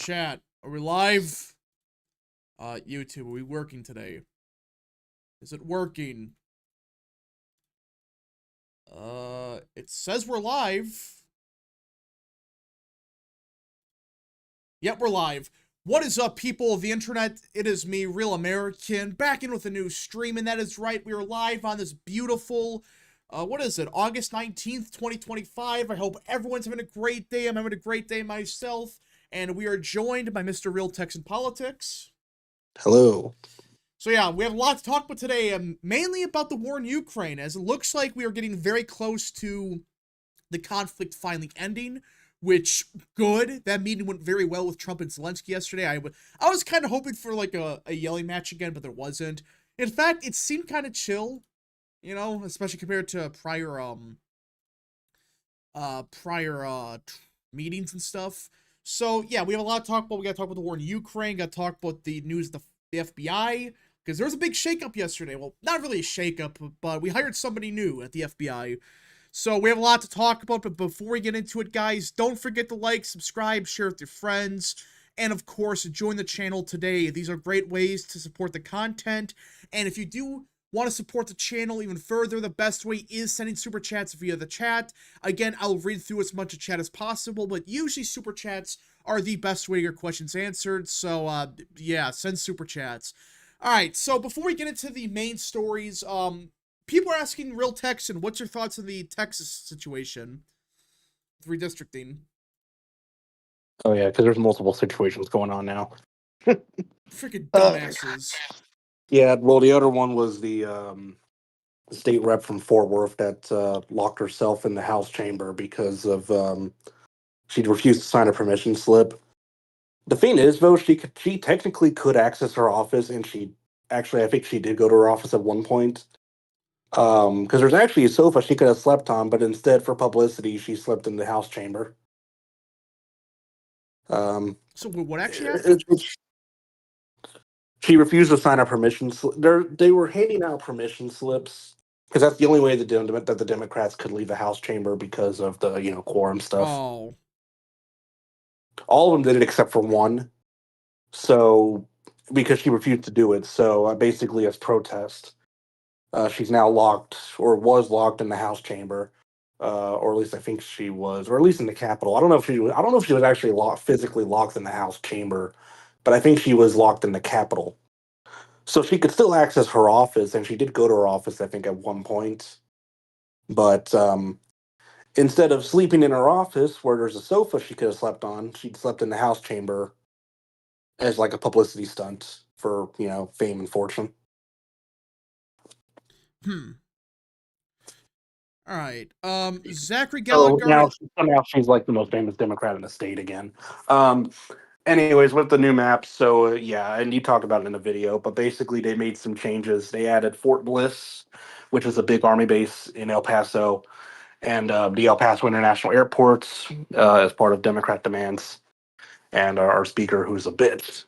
Chat, are we live? YouTube, are we working today? Is it working? It says we're live. Yep, we're live. What is up, people of the internet? It is me, Real American, back in with a new stream, and that is right, we are live on this beautiful, what is it, August 19th, 2025. I hope everyone's having a great day. I'm having a great day myself, and we are joined by Mr. Real Texan Politics. Hello. So yeah, we have a lot to talk about today, mainly about the war in Ukraine, as it looks like we are getting very close to the conflict finally ending, which, good. That meeting went very well with Trump and Zelensky yesterday. I was kind of hoping for like a yelling match again, but there wasn't. In fact, it seemed kind of chill, you know, especially compared to prior meetings and stuff. So yeah, we have a lot to talk about. We got to talk about the war in Ukraine. Got to talk about the news of the FBI, because there was a big shakeup yesterday. Well, not really a shakeup, but we hired somebody new at the FBI. So we have a lot to talk about, but before we get into it, guys, don't forget to like, subscribe, share with your friends, and of course, join the channel today. These are great ways to support the content, and if you do want to support the channel even further, the best way is sending super chats via the chat. Again, I'll read through as much of chat as possible, but usually super chats are the best way to get your questions answered, so yeah, send super chats. Alright, so before we get into the main stories, people are asking Real Texan, what's your thoughts on the Texas situation with redistricting? Oh yeah, because there's multiple situations going on now. Freaking dumbasses. Yeah, well, the other one was the state rep from Fort Worth that locked herself in the House chamber because of she refused to sign a permission slip. The thing is, though, she technically could access her office, and I think she did go to her office at one point. Because there's actually a sofa she could have slept on, but instead, for publicity, she slept in the House chamber. So what actually happened? She refused to sign a permission slip. They were handing out permission slips because that's the only way that the Democrats could leave the House chamber because of the quorum stuff. Oh. All of them did it except for one. So because she refused to do it, so basically as protest, she's now locked or was locked in the House chamber, or at least I think she was, or at least in the Capitol. I don't know if she was actually physically locked in the House chamber, but I think she was locked in the Capitol. So she could still access her office, and she did go to her office, I think, at one point. But instead of sleeping in her office where there's a sofa she could have slept on, she'd slept in the House chamber as like a publicity stunt for, fame and fortune. Alright. Zachary Gallagher. So now she's like the most famous Democrat in the state again. Anyways, with the new maps, so yeah, and you talked about it in the video, but basically they made some changes. They added Fort Bliss, which is a big army base in El Paso, and the El Paso International Airport as part of Democrat demands. And our speaker, who's a bitch,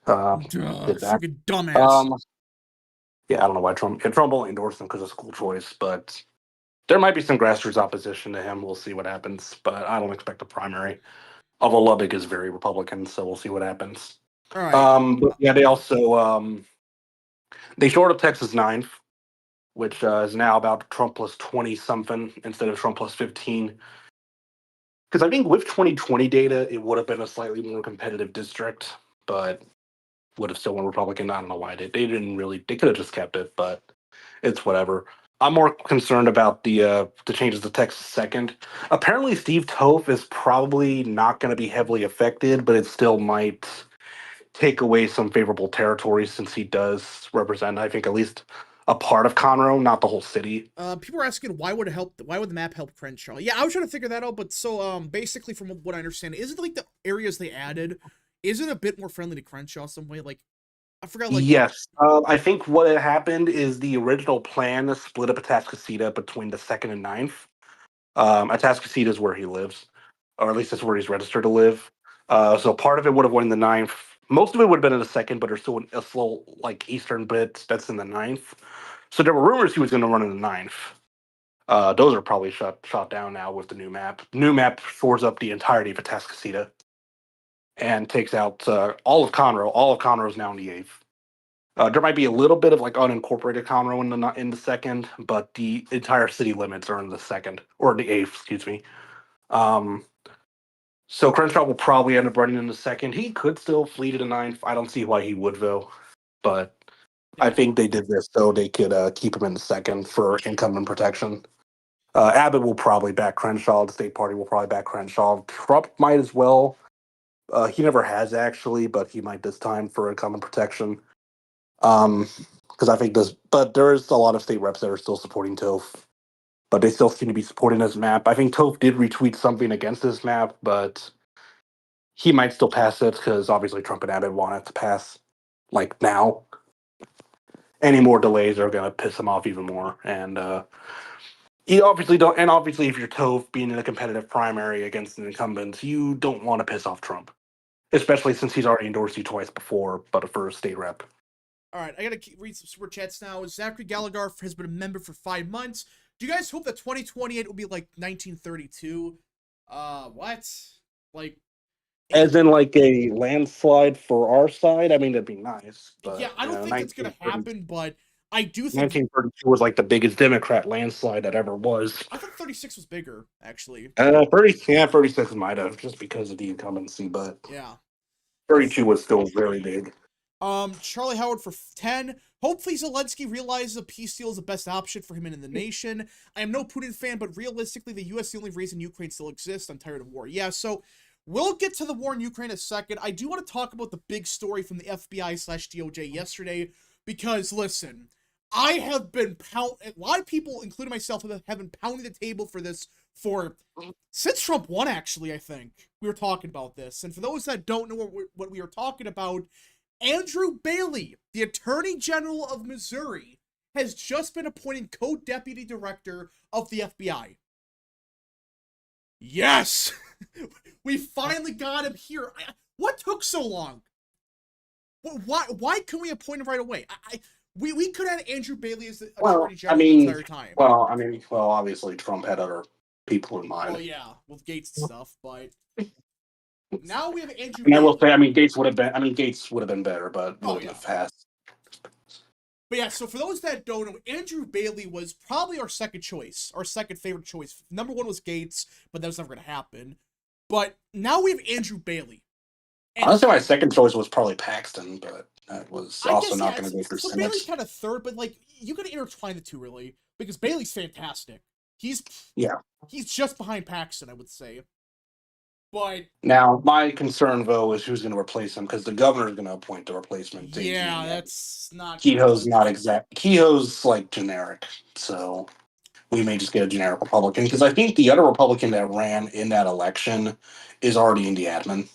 did that. Freaking dumbass. Yeah, I don't know why Trump only endorsed him because of school choice, but there might be some grassroots opposition to him. We'll see what happens, but I don't expect a primary. Although Lubbock is very Republican, so we'll see what happens. All right. But yeah, they also they shored up Texas 9th, which is now about Trump plus 20 something instead of Trump plus 15. Because I think with 2020 data, it would have been a slightly more competitive district, but would have still won Republican. I don't know why they didn't really. They could have just kept it, but it's whatever. I'm more concerned about the changes to Texas 2nd. Apparently, Steve Toth is probably not going to be heavily affected, but it still might take away some favorable territory since he does represent, I think, at least a part of Conroe, not the whole city. People are asking why would the map help Crenshaw? Yeah, I was trying to figure that out, but so basically from what I understand, isn't like the areas they added, is it a bit more friendly to Crenshaw some way? Like, I forgot. Like, yes, I think what had happened is the original plan split up Atascocita between the 2nd and 9th. Atascocita is where he lives, or at least that's where he's registered to live. So part of it would have won in the 9th. Most of it would have been in the 2nd, but there's still a slow, like, eastern bit that's in the 9th. So there were rumors he was going to run in the 9th. Those are probably shot down now with the new map. New map shores up the entirety of Atascocita. and takes out all of Conroe. All of Conroe is now in the eighth. There might be a little bit of like unincorporated Conroe in the second, but the entire city limits are in the second or the eighth. Excuse me. Um, so Crenshaw will probably end up running in the second. He could still flee to the ninth. I don't see why he would though, but I Yeah. think they did this so they could keep him in the second for incumbent protection. Abbott will probably back Crenshaw. The state party will probably back Crenshaw. Trump might as well. He never has actually, but he might this time for incumbent protection. Because I think this, but there is a lot of state reps that are still supporting Toph, but they still seem to be supporting this map. I think Toph did retweet something against this map, but he might still pass it because obviously Trump and Abbott want it to pass like now. Any more delays are going to piss him off even more, and you obviously don't. And obviously, if you're Toph being in a competitive primary against an incumbent, you don't want to piss off Trump, especially since he's already endorsed you twice before, but for a state rep. All right, I gotta read some super chats now. Zachary Gallagher has been a member for 5 months. Do you guys hope that 2028 will be like 1932? What? Like, As in, like a landslide for our side. I mean, that'd be nice, yeah, but I don't think that's gonna 1930, happen, but I do think 1932 was like the biggest Democrat landslide that ever was. I thought 36 was bigger, actually. 36 might have just because of the incumbency, but Yeah. 32 was still very big. Charlie Howard for 10. Hopefully Zelensky realizes a peace deal is the best option for him and the nation. I am no Putin fan, but realistically, the U.S. is the only reason Ukraine still exists. I'm tired of war. Yeah, so we'll get to the war in Ukraine in a second. I do want to talk about the big story from the FBI/DOJ yesterday, because, listen, I have been a lot of people, including myself, have been pounding the table for this for since Trump won, actually, I think. We were talking about this. And for those that don't know what we are talking about, Andrew Bailey, the Attorney General of Missouri, has just been appointed co-deputy director of the FBI. Yes! We finally got him here. What took so long? Why couldn't we appoint him right away? We could have had Andrew Bailey as the Attorney General the entire time. Obviously Trump had other people in mind. Well, yeah, with Gates and stuff, but now we have Andrew And I will Bailey. say, Gates would have been better, but wouldn't have passed. But yeah, so for those that don't know, Andrew Bailey was probably our second choice, our second favorite choice. Number one was Gates, but that was never going to happen. But now we have Andrew Bailey. And honestly, my second choice was probably Paxton, but that was also not going to go through so Senate. Bailey's kind of third, but like you got to intertwine the two really, because Bailey's fantastic. He's just behind Paxton, I would say. But now my concern though is who's going to replace him, because the governor's going to appoint the replacement. Yeah, that's not. Kehoe's not exact. Kehoe's like generic, so we may just get a generic Republican, because I think the other Republican that ran in that election is already in the admin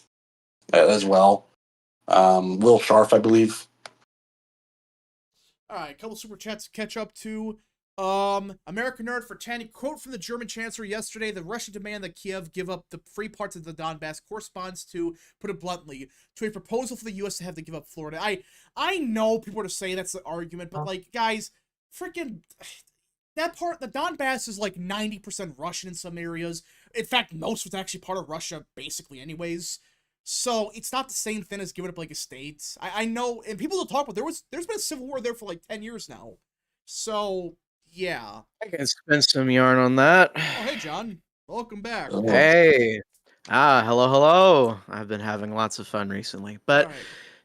as well. Will Scharf, I believe. All right, a couple super chats to catch up to. American Nerd for 10. Quote from the German Chancellor yesterday: "The Russian demand that Kiev give up the free parts of the Donbass corresponds to, put it bluntly, to a proposal for the U.S. to have to give up Florida." I know people are to say that's the argument, but like, guys, freaking that part, the Donbass is like 90% Russian in some areas. In fact, most of it's actually part of Russia, basically, anyways. So it's not the same thing as giving up like a state. I know, and people don't talk about there's been a civil war there for like 10 years now. So yeah. I can spin some yarn on that. Oh, hey, John. Welcome back. Hey. Hello. I've been having lots of fun recently. But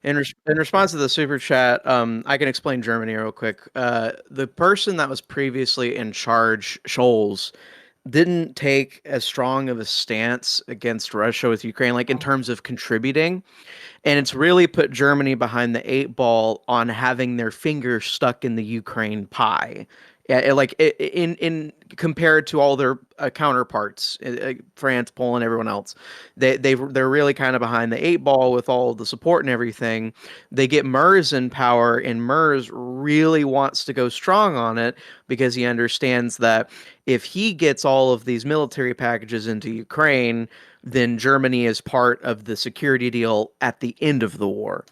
in response to the super chat, I can explain Germany real quick. The person that was previously in charge, Scholz, didn't take as strong of a stance against Russia with Ukraine, like in terms of contributing. And it's really put Germany behind the 8 ball on having their fingers stuck in the Ukraine pie. Yeah, in compared to all their counterparts, France, Poland, everyone else, they're really kind of behind the 8 ball with all the support and everything. They get Merz in power, and Merz really wants to go strong on it because he understands that if he gets all of these military packages into Ukraine, then Germany is part of the security deal at the end of the war.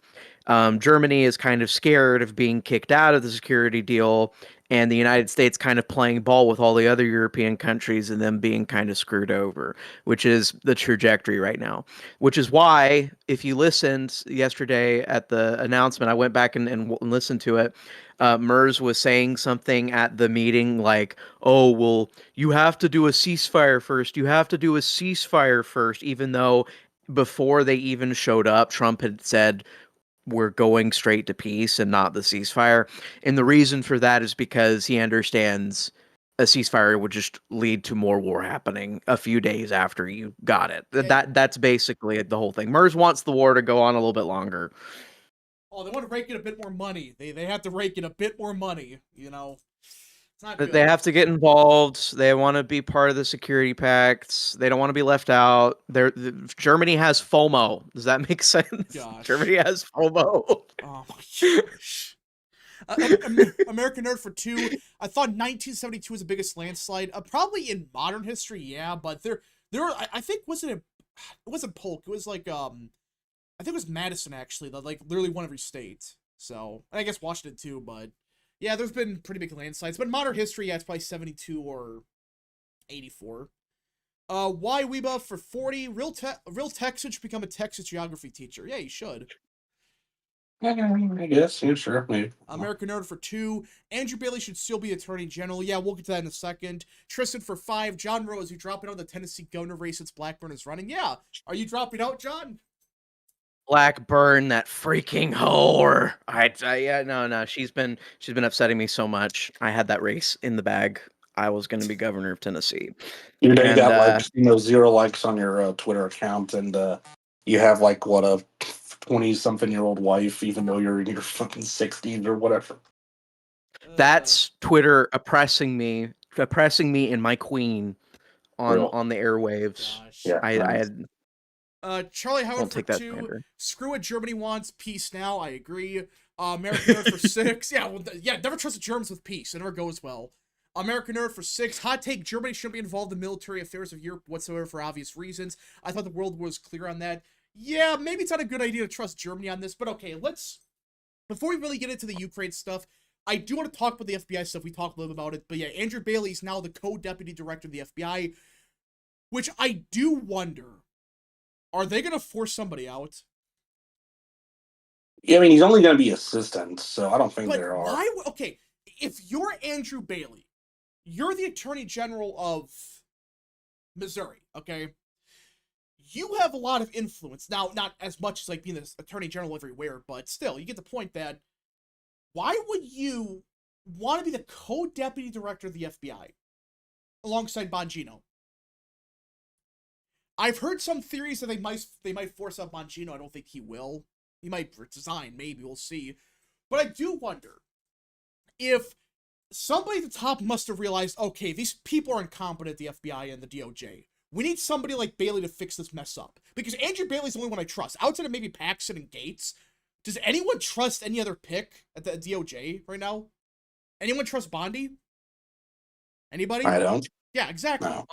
Germany is kind of scared of being kicked out of the security deal and the United States kind of playing ball with all the other European countries and them being kind of screwed over, which is the trajectory right now. Which is why, if you listened yesterday at the announcement, I went back and listened to it. Mers was saying something at the meeting like, oh, well, you have to do a ceasefire first. You have to do a ceasefire first, even though before they even showed up, Trump had said, we're going straight to peace and not the ceasefire. And the reason for that is because he understands a ceasefire would just lead to more war happening a few days after you got it. That's basically the whole thing. Mers wants the war to go on a little bit longer. Oh, they want to rake in a bit more money. They have to rake in a bit more money, you know. It's not good. They have to get involved. They want to be part of the security pacts. They don't want to be left out. Germany has FOMO. Does that make sense? Gosh. Germany has FOMO. Oh my gosh. American Nerd for 2. I thought 1972 was the biggest landslide. Probably in modern history, yeah, but there I think it wasn't Polk. It was like I think it was Madison actually, like literally one every state. So I guess Washington too, but yeah, there's been pretty big landslides. But modern history, yeah, it's probably 72 or 84. Why Weeba for 40? Real Texan should become a Texas geography teacher. Yeah, he should. I guess, yeah, sure, maybe. American Nerd for 2. Andrew Bailey should still be Attorney General. Yeah, we'll get to that in a second. Tristan for 5. John Rose, you dropping out of the Tennessee governor race since Blackburn is running? Yeah. Are you dropping out, John? Blackburn, that freaking whore. Yeah, no. She's been upsetting me so much. I had that race in the bag. I was going to be governor of Tennessee. You know, you got like 0 likes on your Twitter account, and you have like what a 20-something-year-old wife, even though you're in your fucking 60s or whatever. That's Twitter oppressing me and my queen on the airwaves. Gosh. Yeah, I had. Charlie Howard for 2. Screw what Germany wants. Peace now. I agree. American Nerd for 6. Yeah, never trust the Germans with peace. It never goes well. American Nerd for 6. Hot take, Germany shouldn't be involved in military affairs of Europe whatsoever for obvious reasons. I thought the world was clear on that. Yeah, maybe it's not a good idea to trust Germany on this, but okay, before we really get into the Ukraine stuff, I do want to talk about the FBI stuff. We talked a little about it, but yeah, Andrew Bailey is now the co-deputy director of the FBI, which I do wonder, are they going to force somebody out? Yeah, I mean, he's only going to be assistant, so I don't think there are. Why? Okay, if you're Andrew Bailey, you're the Attorney General of Missouri, okay? You have a lot of influence. Now, not as much as like being the Attorney General everywhere, but still, you get the point that why would you want to be the co-deputy director of the FBI alongside Bongino? I've heard some theories that they might force out Bongino. I don't think he will. He might resign, maybe, we'll see. But I do wonder if somebody at the top must have realized, okay, these people are incompetent, the FBI and the DOJ. We need somebody like Bailey to fix this mess up. Because Andrew Bailey's the only one I trust. Outside of maybe Paxton and Gates, does anyone trust any other pick at the DOJ right now? Anyone trust Bondi? Anybody? I don't. Yeah, exactly. No.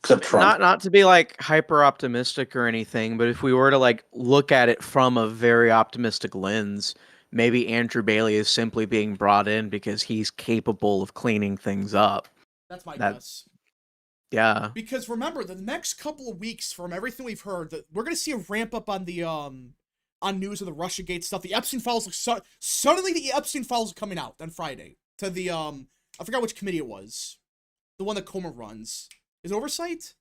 Except Trump. Not to be like hyper optimistic or anything, but if we were to like look at it from a very optimistic lens, maybe Andrew Bailey is simply being brought in because he's capable of cleaning things up. That's my guess. Yeah. Because remember, the next couple of weeks, from everything we've heard, that we're gonna see a ramp up on the on news of the Russiagate stuff. The Epstein files, suddenly the Epstein files are coming out on Friday to the I forgot which committee it was, the one that Comer runs. Is it Oversight?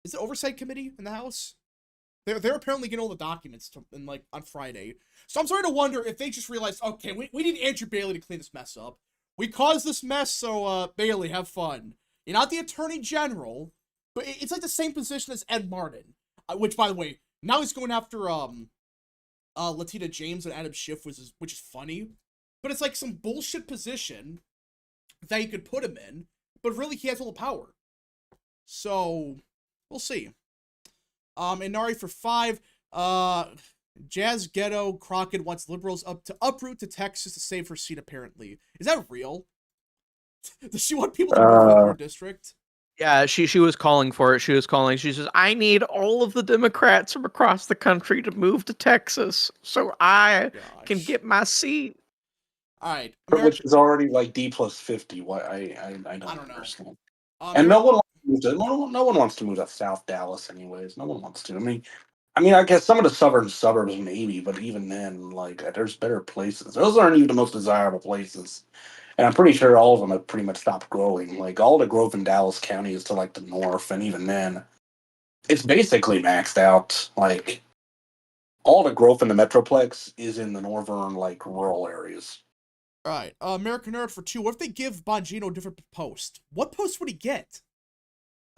Is it Oversight Committee in the House? They're apparently getting all the documents on Friday. So I'm starting to wonder if they just realized, okay, we need Andrew Bailey to clean this mess up. We caused this mess, so Bailey, have fun. You're not the Attorney General, but it's like the same position as Ed Martin, which, by the way, now he's going after Latina James and Adam Schiff, which is funny. But it's like some bullshit position that you could put him in, but really he has all the power. So we'll see. And Nari for 5. Jazz Ghetto Crockett wants liberals to uproot to Texas to save her seat, apparently. Is that real? Does she want people to move to her district? Yeah, she was calling for it. She says, I need all of the Democrats from across the country to move to Texas so I can get my seat. All right, which is already like D+50. What I I don't don't know. understand. And Ameri- no one wants to move to South Dallas, anyways. No one wants to. I guess some of the southern suburbs maybe, but even then, like, there's better places. Those aren't even the most desirable places, and I'm pretty sure all of them have pretty much stopped growing. Like, all the growth in Dallas County is to like the north, and even then, it's basically maxed out. Like, all the growth in the metroplex is in the northern, like, rural areas. All right, American Nerd for 2. What if they give Bongino a different post? What post would he get?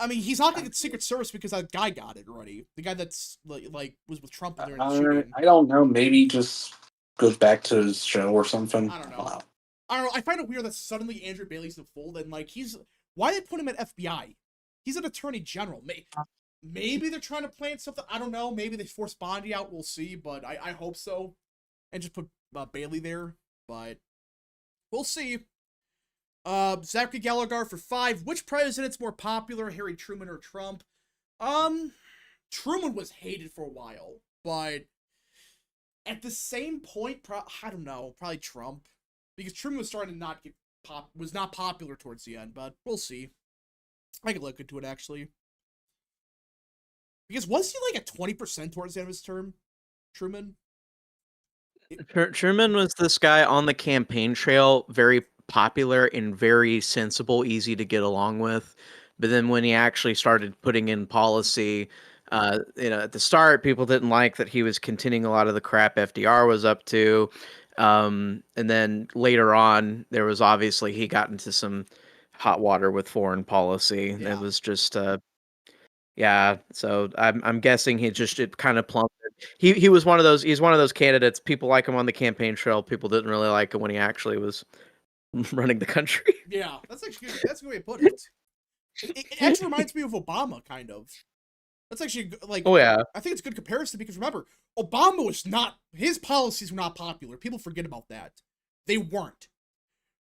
I mean, he's not gonna get Secret Service because that guy got it already. The guy that's like was with Trump during the shooting. I don't know. Maybe just goes back to his show or something. I don't know. I find it weird that suddenly Andrew Bailey's in the fold and like why they put him at FBI? He's an attorney general. Maybe they're trying to plan something. I don't know. Maybe they force Bondi out. We'll see. But I hope so. And just put Bailey there. But we'll see. Zachary Gallagher for 5. Which president's more popular, Harry Truman or Trump? Truman was hated for a while, but at the same point, I don't know, probably Trump, because Truman was starting to not was not popular towards the end. But we'll see. I could look into it actually, because was he like at 20% towards the end of his term, Truman? Truman was this guy on the campaign trail, very popular and very sensible, easy to get along with. But then when he actually started putting in policy, at the start, people didn't like that he was continuing a lot of the crap FDR was up to. And then later on, there was obviously he got into some hot water with foreign policy. Yeah. It was just yeah, so I'm guessing it kind of plummeted. He was one of those. He's one of those candidates. People like him on the campaign trail. People didn't really like him when he actually was running the country. Yeah, that's actually that's a good way to put it. It actually reminds me of Obama, kind of. That's actually like. Oh yeah, I think it's a good comparison because remember, Obama was not, his policies were not popular. People forget about that. They weren't.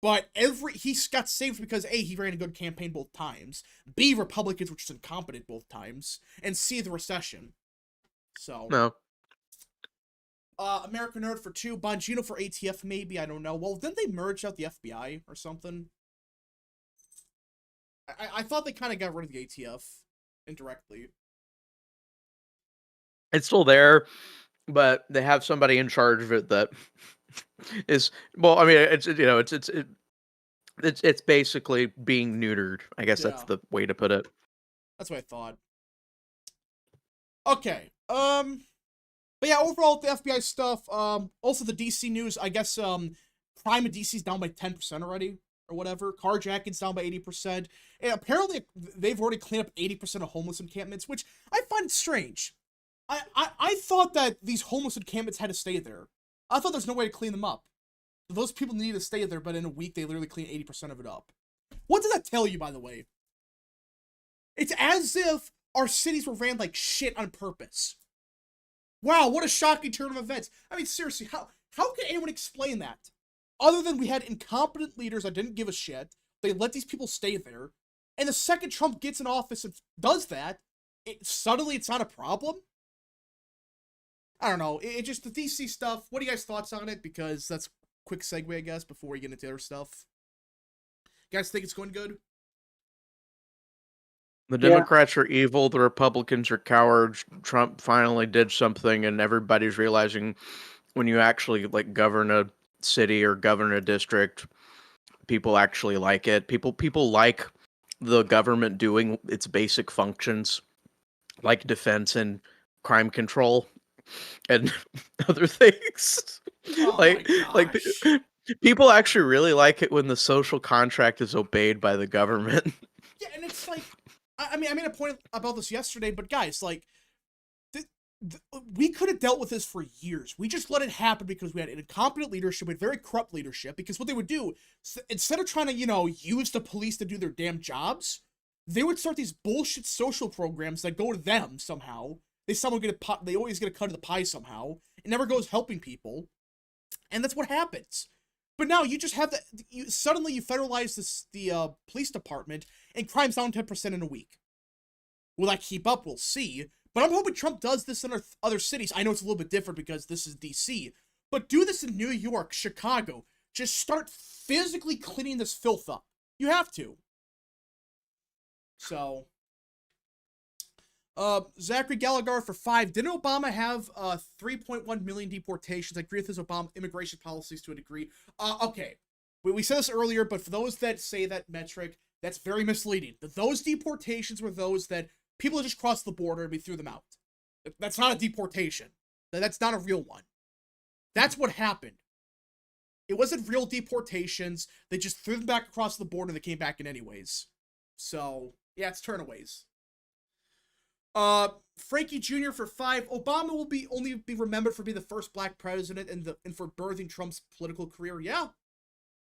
But he got saved because A, he ran a good campaign both times. B, Republicans were just incompetent both times. And C, the recession. So no. American Nerd for 2, Bongino for ATF maybe, I don't know. Well, didn't they merge out the FBI or something? I thought they kind of got rid of the ATF indirectly. It's still there, but they have somebody in charge of it that is, well, I mean, it's basically being neutered. I guess that's the way to put it. That's what I thought. Okay. But yeah, overall the FBI stuff, also the DC news, I guess crime in DC is down by 10% already or whatever. Carjacking's down by 80%. And apparently they've already cleaned up 80% of homeless encampments, which I find strange. I thought that these homeless encampments had to stay there. I thought there's no way to clean them up. Those people needed to stay there, but in a week they literally clean 80% of it up. What does that tell you, by the way? It's as if our cities were ran like shit on purpose. Wow, what a shocking turn of events. I mean, seriously, how can anyone explain that? Other than we had incompetent leaders that didn't give a shit, they let these people stay there, and the second Trump gets in office and does that, suddenly it's not a problem? I don't know. It just, the DC stuff, what are you guys' thoughts on it? Because that's a quick segue, I guess, before we get into other stuff. You guys think it's going good? The Democrats are evil. The Republicans are cowards. Trump finally did something, and everybody's realizing when you actually like govern a city or govern a district, people actually like it. People like the government doing its basic functions, like defense and crime control and other things. Oh like people actually really like it when the social contract is obeyed by the government. Yeah, and it's like, I mean, I made a point about this yesterday, but guys, like, we could have dealt with this for years. We just let it happen because we had incompetent leadership, we had very corrupt leadership, because what they would do, instead of trying to, use the police to do their damn jobs, they would start these bullshit social programs that go to them somehow. They always get a cut of the pie somehow. It never goes helping people. And that's what happens. But now you just have suddenly you federalize the police department, and crime's down 10% in a week. Will that keep up? We'll see. But I'm hoping Trump does this in other cities. I know it's a little bit different because this is DC. But do this in New York, Chicago. just start physically cleaning this filth up. You have to. So, Zachary Gallagher for 5. Didn't Obama have 3.1 million deportations? I agree with his Obama immigration policies to a degree. Okay. We said this earlier, but for those that say that metric, that's very misleading. Those deportations were those that people just crossed the border and we threw them out. That's not a deportation. That's not a real one. That's what happened. It wasn't real deportations. They just threw them back across the border and they came back in anyways. So, yeah, it's turnaways. Frankie Jr. for 5. Obama will only be remembered for being the first black president and for birthing Trump's political career. Yeah.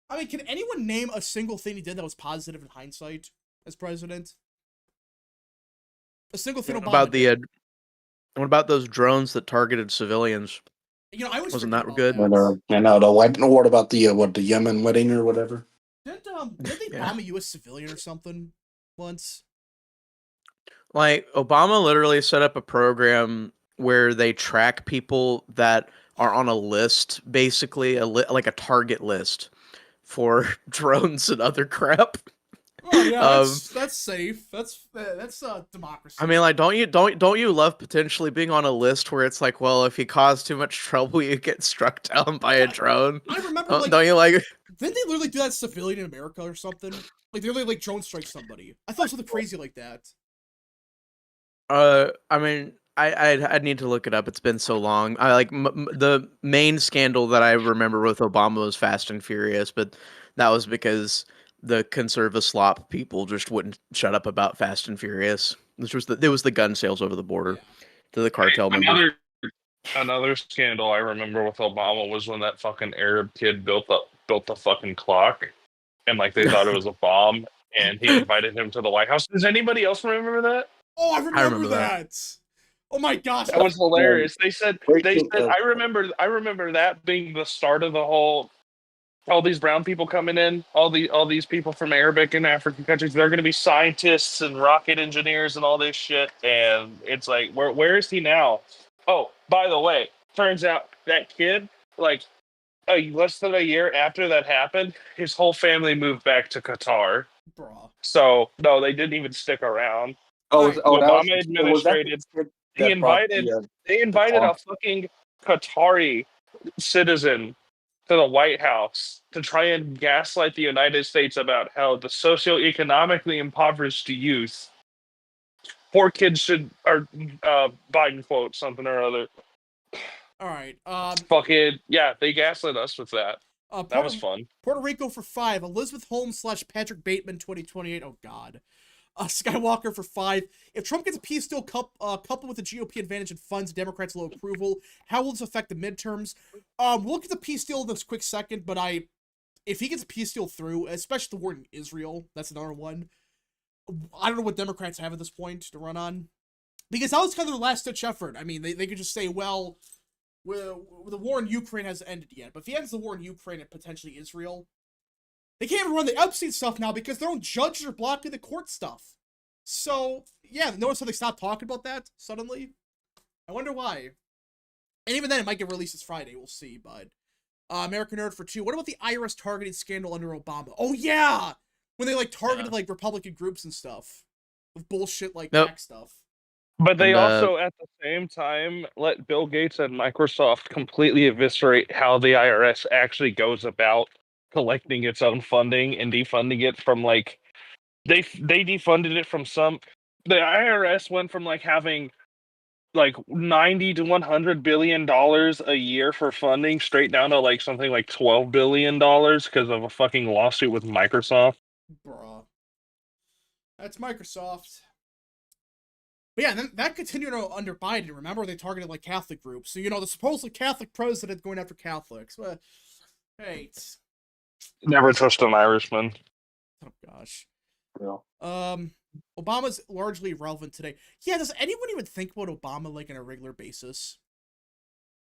I mean, can anyone name a single thing he did that was positive in hindsight as president? A single thing Obama did. What about those drones that targeted civilians? You know, I was Wasn't that about good? That. What about the Yemen wedding or whatever? Didn't they bomb a U.S. civilian or something once? Like, Obama literally set up a program where they track people that are on a list, basically like a target list for drones and other crap. Oh yeah, that's safe. That's democracy. I mean, like, don't you love potentially being on a list where it's like, well, if you cause too much trouble, you get struck down by a drone? I remember, don't you like? Didn't they literally do that civilian in America or something? Like they literally like drone strike somebody. I thought something crazy like that. I mean, I'd need to look it up. It's been so long. I like the main scandal that I remember with Obama was Fast and Furious, but that was because the conservative slop people just wouldn't shut up about Fast and Furious. It was the gun sales over the border to the cartel members. Another scandal I remember with Obama was when that fucking Arab kid built the fucking clock, and like they thought it was a bomb, and he invited him to the White House. Does anybody else remember that? Oh, I remember that. Oh my gosh, that was hilarious. They said I remember that being the start of the whole. All these brown people coming in, all these people from Arabic and African countries, they're going to be scientists and rocket engineers and all this shit. And it's like, where is he now? Oh, by the way, turns out that kid, like less than a year after that happened, his whole family moved back to Qatar. Bruh. So no, they didn't even stick around. Obama administrated. They invited a fucking Qatari citizen to the White House to try and gaslight the United States about how the socioeconomically impoverished youth, poor kids or Biden quote something or other. All right. Fucking yeah, they gaslit us with that. That was fun. Puerto Rico for 5. Elizabeth Holmes / Patrick Bateman 2028. Oh God. Skywalker for 5. If Trump gets a peace deal coupled with a GOP advantage and funds Democrats' low approval, how will this affect the midterms? We'll look at the peace deal in this quick second, but if he gets a peace deal through, especially the war in Israel, that's another one. I don't know what Democrats have at this point to run on. Because that was kind of their last-ditch effort. I mean, they could just say, well, the war in Ukraine hasn't ended yet. But if he ends the war in Ukraine and potentially Israel, they can't even run the Epstein stuff now because their own judges are blocking the court stuff. So, yeah, notice how they stopped talking about that suddenly? I wonder why. And even then, it might get released this Friday. We'll see, but... American Nerd for 2. What about the IRS targeting scandal under Obama? Oh, yeah! When they, like, targeted, like, Republican groups and stuff. With bullshit, like, tax stuff. But they also, at the same time, let Bill Gates and Microsoft completely eviscerate how the IRS actually goes about collecting its own funding and defunding it from like they defunded it from the IRS went from like having like 90 to 100 billion dollars a year for funding straight down to like something like 12 billion dollars because of a fucking lawsuit with Microsoft. Bruh. That's Microsoft. But yeah, then that continued under Biden. Remember, they targeted like Catholic groups. So, you know, the supposedly Catholic president going after Catholics. But, hey, never trust an Irishman. Oh gosh. Yeah. Obama's largely irrelevant today. Yeah, does anyone even think about Obama like on a regular basis?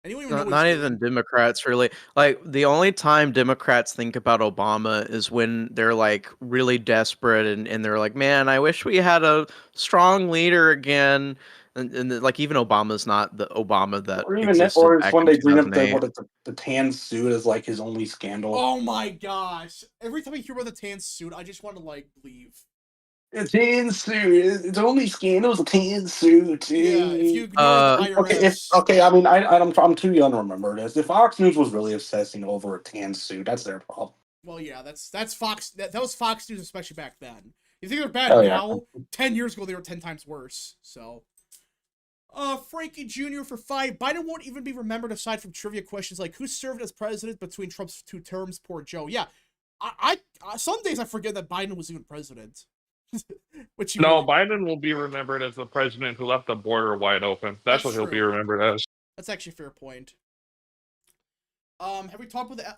Anyone even know Not even Democrats really. Like the only time Democrats think about Obama is when they're like really desperate and they're like, man, I wish we had a strong leader again. and like even Obama's not the Obama that Or even existed or it's back when in they bring up 2008. the tan suit as like his only scandal. Oh my gosh! Every time I hear about the tan suit, I just want to like leave. A tan suit. It's only scandal is a tan suit. Yeah, if you ignore the IRS. Okay. I mean, I'm too young to remember this. If Fox News was really obsessing over a tan suit, that's their problem. Well, yeah, that's Fox. That was Fox News, especially back then. You think they're bad Oh, yeah. now? 10 years ago, they were 10 times worse. So, Frankie Jr. for 5. Biden won't even be remembered aside from trivia questions like who served as president between Trump's 2 terms. Poor Joe. Yeah, I some days I forget that Biden was even president. Which Biden will be remembered as the president who left the border wide open. That's what he'll be remembered as. That's actually a fair point. Have we talked about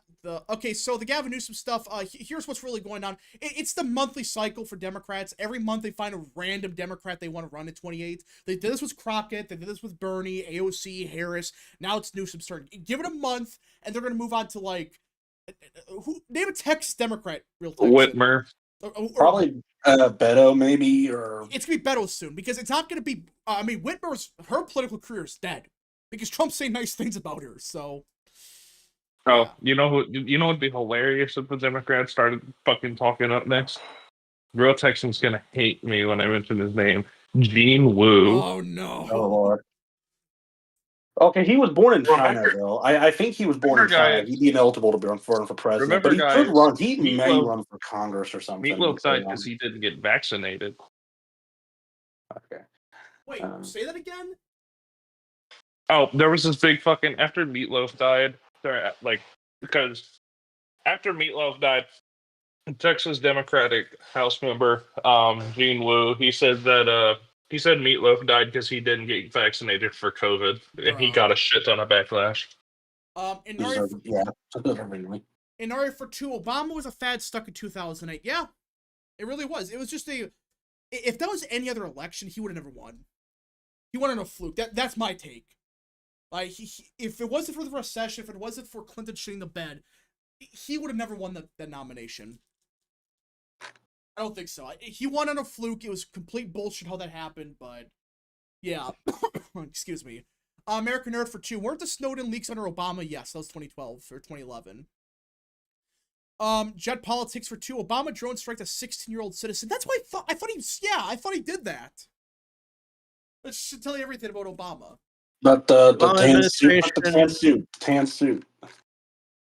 okay, so the Gavin Newsom stuff, here's what's really going on. It's the monthly cycle for Democrats. Every month they find a random Democrat they want to run in 28. They did this with Crockett, they did this with Bernie, AOC, Harris, now it's Newsom's turn. Give it a month, and they're going to move on to, like, name a Texas Democrat real time. Whitmer. Probably Beto, maybe, or... It's going to be Beto soon, because it's not going to be, her political career is dead, because Trump's saying nice things about her, so... Oh, yeah. You know what'd be hilarious if the Democrats started fucking talking up next? Real Texan's gonna hate me when I mention his name. Gene Wu. Oh no. Oh Lord. Okay, he was born in China, though. I think he was born in China. He'd be ineligible to be run for president. But he could run. He may run for Congress or something. Meatloaf died because he didn't get vaccinated. Okay. Wait, say that again? Oh, there was this big fucking... After Meatloaf died... because after Meatloaf died, Texas Democratic House member Gene Wu, he said Meatloaf died because he didn't get vaccinated for COVID, and he got a shit ton of backlash. In Ari for 2, Obama was a fad stuck in 2008. Yeah, it really was. It was just if that was any other election, he would have never won. He won on a fluke. That's my take. Like, if it wasn't for the recession, if it wasn't for Clinton shitting the bed, he would have never won that nomination. I don't think so. He won on a fluke. It was complete bullshit how that happened, but yeah. Excuse me. American Nerd for 2. Weren't the Snowden leaks under Obama? Yes, that was 2012 or 2011. Jet Politics for 2. Obama drone striked a 16-year-old citizen. That's why I thought he did that. That should tell you everything about Obama. But the tan suit.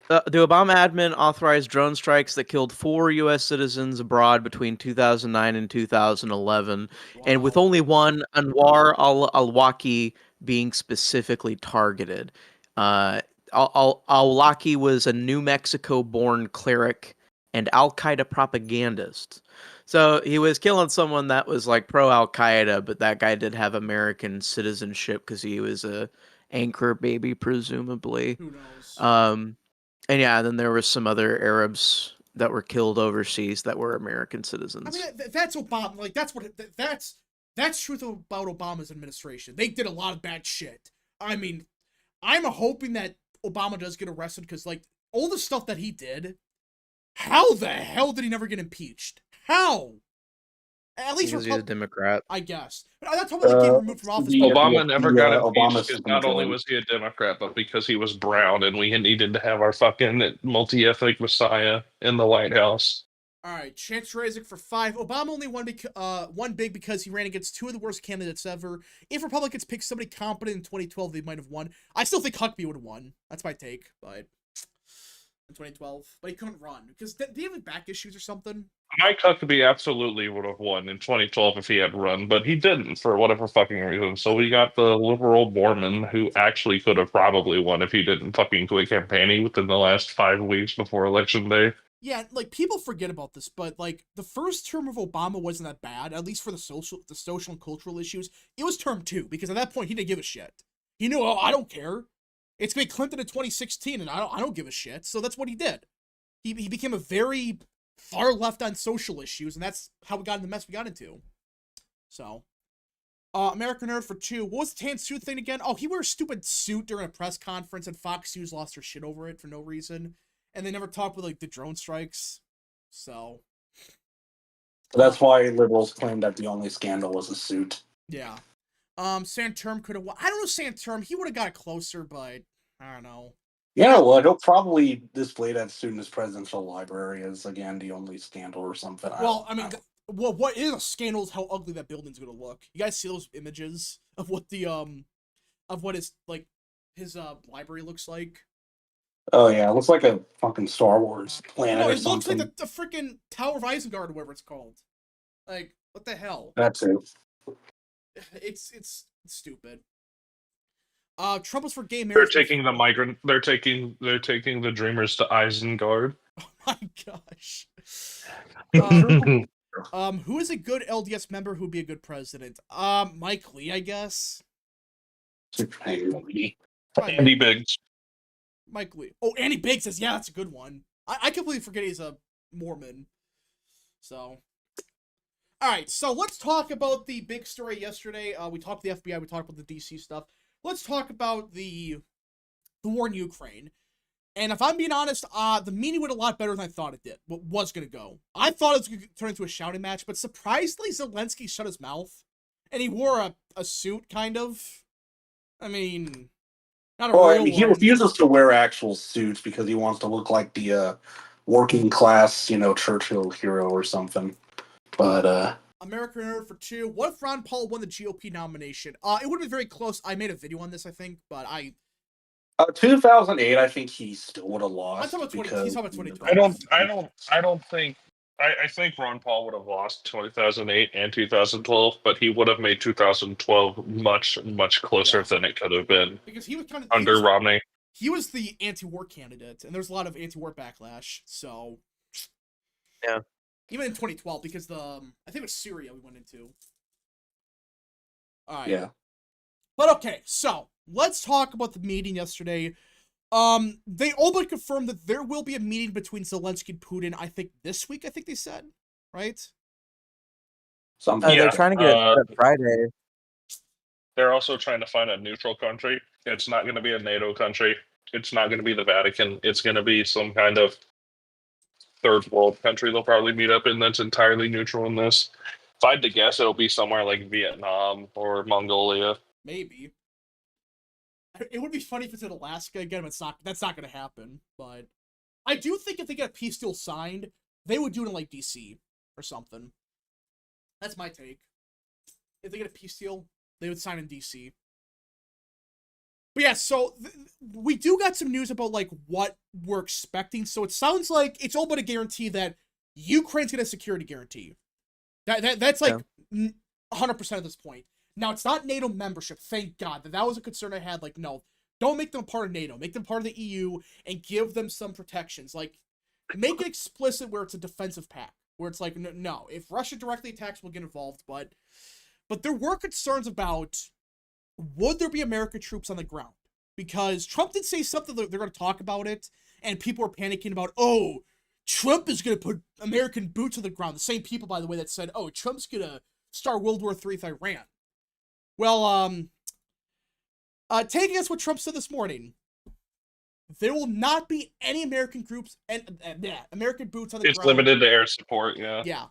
The Obama admin authorized drone strikes that killed 4 U.S. citizens abroad between 2009 and 2011, and with only one, Anwar al-Awlaki, being specifically targeted. Al-Awlaki was a New Mexico-born cleric and Al-Qaeda propagandist. So he was killing someone that was like pro-Al-Qaeda, but that guy did have American citizenship because he was a anchor baby, presumably. Who knows? And yeah, then there were some other Arabs that were killed overseas that were American citizens. I mean, that's Obama. Like, that's truth about Obama's administration. They did a lot of bad shit. I mean, I'm hoping that Obama does get arrested because, like, all the stuff that he did, how the hell did he never get impeached? How? At least because he's a Democrat, I guess. But that's how getting removed from office. Obama never got impeached because not only was he a Democrat, but because he was brown, and we needed to have our fucking multi-ethnic messiah in the White House. All right, Chance Razik for 5. Obama only won big because he ran against 2 of the worst candidates ever. If Republicans picked somebody competent in 2012, they might have won. I still think Huckabee would have won. That's my take, but in 2012, but he couldn't run because did he have back issues or something? Mike Huckabee absolutely would have won in 2012 if he had run, but he didn't for whatever fucking reason. So we got the liberal Borman who actually could have probably won if he didn't fucking quit campaigning within the last 5 weeks before election day. Yeah, like, people forget about this, but, like, the first term of Obama wasn't that bad, at least for the social and cultural issues. It was term 2, because at that point, he didn't give a shit. He knew, I don't care. It's been Clinton in 2016, and I don't give a shit, so that's what he did. He became a very far left on social issues, and that's how we got in the mess we got into. So, American Nerd for 2. What was the tan suit thing again? Oh, he wore a stupid suit during a press conference, and Fox News lost their shit over it for no reason. And they never talked with, like, the drone strikes. So. That's why liberals claimed that the only scandal was a suit. Yeah. Santerm could have won. I don't know Santerm. He would have got closer, but I don't know. Yeah, well, he'll probably display that soon as presidential library as, again, the only scandal or something. Well, I mean, what is a scandal is how ugly that building's gonna look. You guys see those images of what the of what his like his library looks like? Oh yeah, it looks like a fucking Star Wars planet No, or it looks something. like the freaking Tower of Isengard, or whatever it's called. Like, what the hell? That too. It's stupid. Trump was for gay They're marriage. taking the migrant. They're taking the dreamers to Isengard. Oh my gosh. Who is a good LDS member who'd be a good president? Mike Lee, I guess. Andy Andy Biggs. Mike Lee. Oh, Andy Biggs says, yeah, that's a good one. I completely forget he's a Mormon. So. Alright, so let's talk about the big story yesterday. We talked the FBI, we talked about the DC stuff. Let's talk about the war in Ukraine. And if I'm being honest, the meeting went a lot better than I thought it did. What was going to go. I thought it was going to turn into a shouting match, but surprisingly, Zelensky shut his mouth. And he wore a suit, kind of. I mean, not a real one. He refuses to wear actual suits because he wants to look like the working class, Churchill hero or something. But America in order for two. What if Ron Paul won the GOP nomination? It would have been very close. I made a video on this, I think, but 2008, I think he still would have lost. I'm talking about he's talking about 2012. I don't think. I think Ron Paul would have lost 2008 and 2012, but he would have made 2012 much closer than it could have been. Because he was kind of under Romney. He was the anti-war candidate, and there's a lot of anti-war backlash. So yeah, even in 2012, because I think it was Syria we went into. All right. Yeah. But okay, so let's talk about the meeting yesterday. They all but confirmed that there will be a meeting between Zelensky and Putin, I think this week, I think they said, right? Something. They're trying to get it Friday. They're also trying to find a neutral country. It's not going to be a NATO country. It's not going to be the Vatican. It's going to be some kind of third world country they'll probably meet up in that's entirely neutral in this. If I had to guess, it'll be somewhere like Vietnam or Mongolia. Maybe. It would be funny if it's in Alaska again, but that's not going to happen. But I do think if they get a peace deal signed, they would do it in like DC or something. That's my take. If they get a peace deal, they would sign in DC. But yeah, so we do got some news about like what we're expecting. So it sounds like it's all but a guarantee that Ukraine's going to security guarantee. That's like 100% at this point. Now, it's not NATO membership, thank God. That was a concern I had. Like, no, don't make them part of NATO. Make them part of the EU and give them some protections. Like, make it explicit where it's a defensive pact. Where it's like, no, if Russia directly attacks, we'll get involved. But there were concerns about, would there be American troops on the ground? Because Trump did say something that they're going to talk about it, and people were panicking about, oh, Trump is going to put American boots on the ground. The same people, by the way, that said, oh, Trump's going to start World War III with Iran. Well, taking us what Trump said this morning, there will not be any American groups and American boots on the ground. It's limited to air support, yeah. Yeah,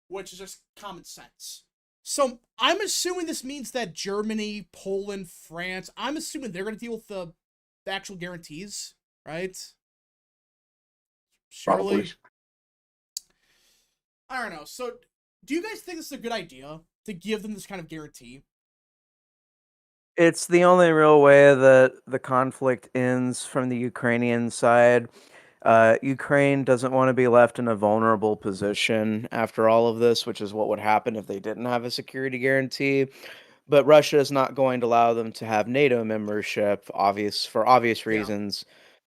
which is just common sense. So I'm assuming this means that Germany, Poland, France, I'm assuming they're going to deal with the actual guarantees, right? Surely. Probably. I don't know. So do you guys think this is a good idea to give them this kind of guarantee? It's the only real way that the conflict ends from the Ukrainian side. Ukraine doesn't want to be left in a vulnerable position after all of this, which is what would happen if they didn't have a security guarantee. But Russia is not going to allow them to have NATO membership, for obvious reasons.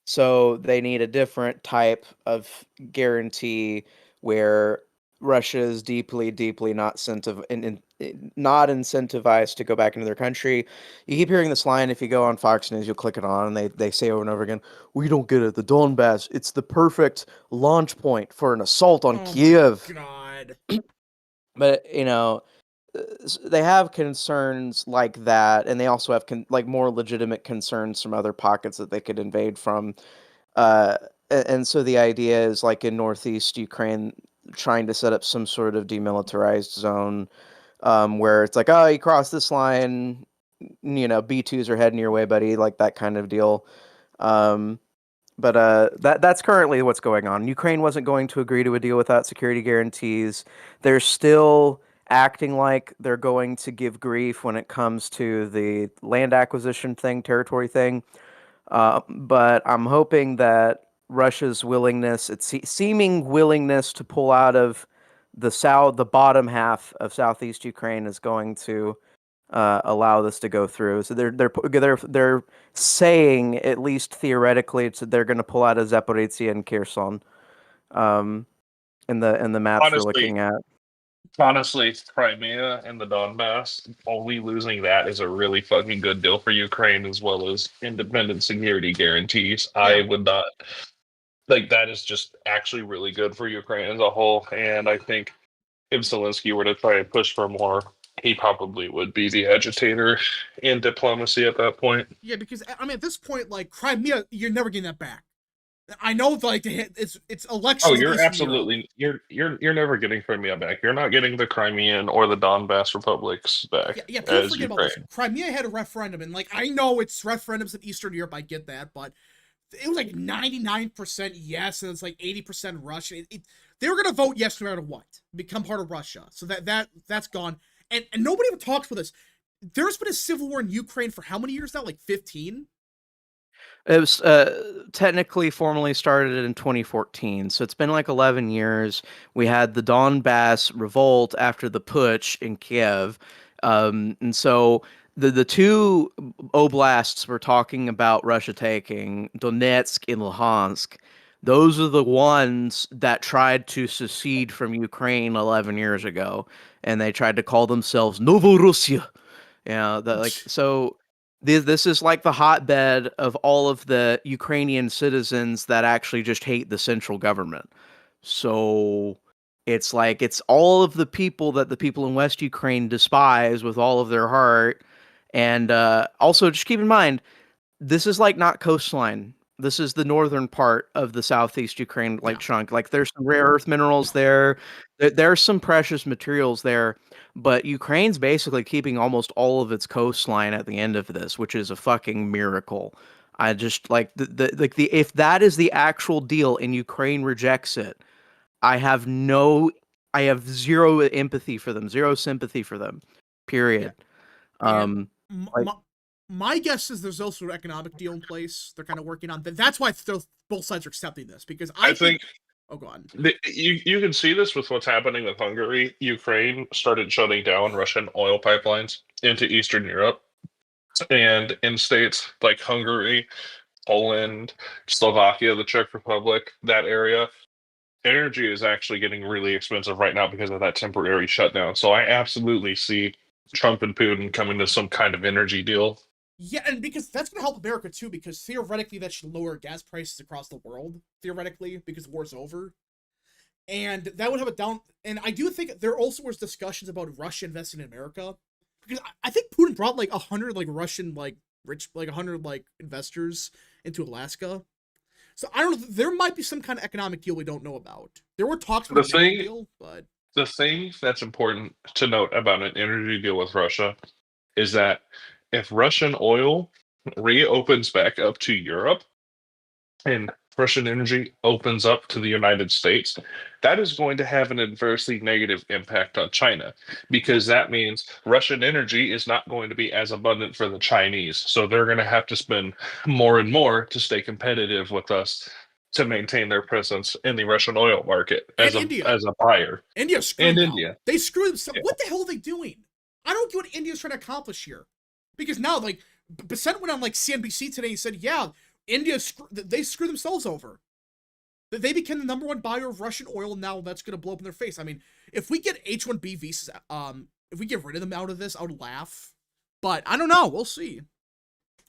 So they need a different type of guarantee where Russia is deeply not incentivized to go back into their country. You keep hearing this line, if you go on Fox News, you'll click it on, and they say over and over again, we don't get it, the Donbass, it's the perfect launch point for an assault on Kiev. God. But, they have concerns like that, and they also have more legitimate concerns from other pockets that they could invade from. And so the idea is, like in northeast Ukraine, trying to set up some sort of demilitarized zone where it's like, oh, you crossed this line, B2s are heading your way, buddy, like that kind of deal. But that's currently what's going on. Ukraine wasn't going to agree to a deal without security guarantees. They're still acting like they're going to give grief when it comes to the land acquisition thing, territory thing. But I'm hoping that Russia's willingness, its seeming willingness to pull out of the bottom half of southeast Ukraine, is going to allow this to go through. So they're saying, at least theoretically, they're going to pull out of Zaporizhzhia and Kherson, in the maps we're looking at. Honestly, Crimea and the Donbass, only losing that is a really fucking good deal for Ukraine, as well as independent security guarantees. Yeah. I would not like that is just actually really good for Ukraine as a whole. And I think if Zelensky were to try and push for more, he probably would be the agitator in diplomacy at that point. Yeah, because I mean, at this point, like Crimea, you're never getting that back. I know, like it's elections. Oh, you're absolutely you're never getting Crimea back. You're not getting the Crimean or the Donbass republics back. Yeah, people forget about this. Crimea had a referendum, and like I know it's referendums in Eastern Europe. I get that, but it was like 99% yes, and it's like 80% Russian. They were gonna vote yes no matter what, become part of Russia. So that's gone, and nobody ever talks about this. There's been a civil war in Ukraine for how many years now? Like 15. It was technically formally started in 2014, so it's been like 11 years. We had the Donbass revolt after the putsch in Kiev, and so the two oblasts we're talking about Russia taking, Donetsk and Luhansk, those are the ones that tried to secede from Ukraine 11 years ago, and they tried to call themselves Novorussia. So. This is like the hotbed of all of the Ukrainian citizens that actually just hate the central government. So it's like it's all of the people that the people in West Ukraine despise with all of their heart. And also just keep in mind, this is like not coastline. This is the northern part of the southeast Ukraine chunk. Like there's some rare earth minerals there. There's some precious materials there. But Ukraine's basically keeping almost all of its coastline at the end of this, which is a fucking miracle. I just like if that is the actual deal and Ukraine rejects it, I have zero empathy for them, zero sympathy for them. Period. Yeah. My guess is there's also an economic deal in place they're kind of working on. That's why both sides are accepting this, because I think oh, go on. You can see this with what's happening with Hungary. Ukraine started shutting down Russian oil pipelines into Eastern Europe. And in states like Hungary, Poland, Slovakia, the Czech Republic, that area, energy is actually getting really expensive right now because of that temporary shutdown. So I absolutely see Trump and Putin coming to some kind of energy deal. Yeah, and because that's going to help America too, because theoretically that should lower gas prices across the world, theoretically, because the war's over. And that would have a down... And I do think there also was discussions about Russia investing in America. Because I think Putin brought like 100 like Russian like rich, like 100 like investors into Alaska. So I don't know, there might be some kind of economic deal we don't know about. There were talks about a deal, but... The thing that's important to note about an energy deal with Russia is that if Russian oil reopens back up to Europe and Russian energy opens up to the United States, that is going to have an adversely negative impact on China, because that means Russian energy is not going to be as abundant for the Chinese. So they're going to have to spend more and more to stay competitive with us to maintain their presence in the Russian oil market as a buyer. India screwed India. They screwed themselves. Yeah. What the hell are they doing? I don't get what India's trying to accomplish here. Because now, like, Bissett went on, like, CNBC today and said, yeah, they screwed themselves over. They became the #1 buyer of Russian oil, and now that's going to blow up in their face. I mean, if we get H-1B visas, if we get rid of them out of this, I would laugh. But I don't know. We'll see.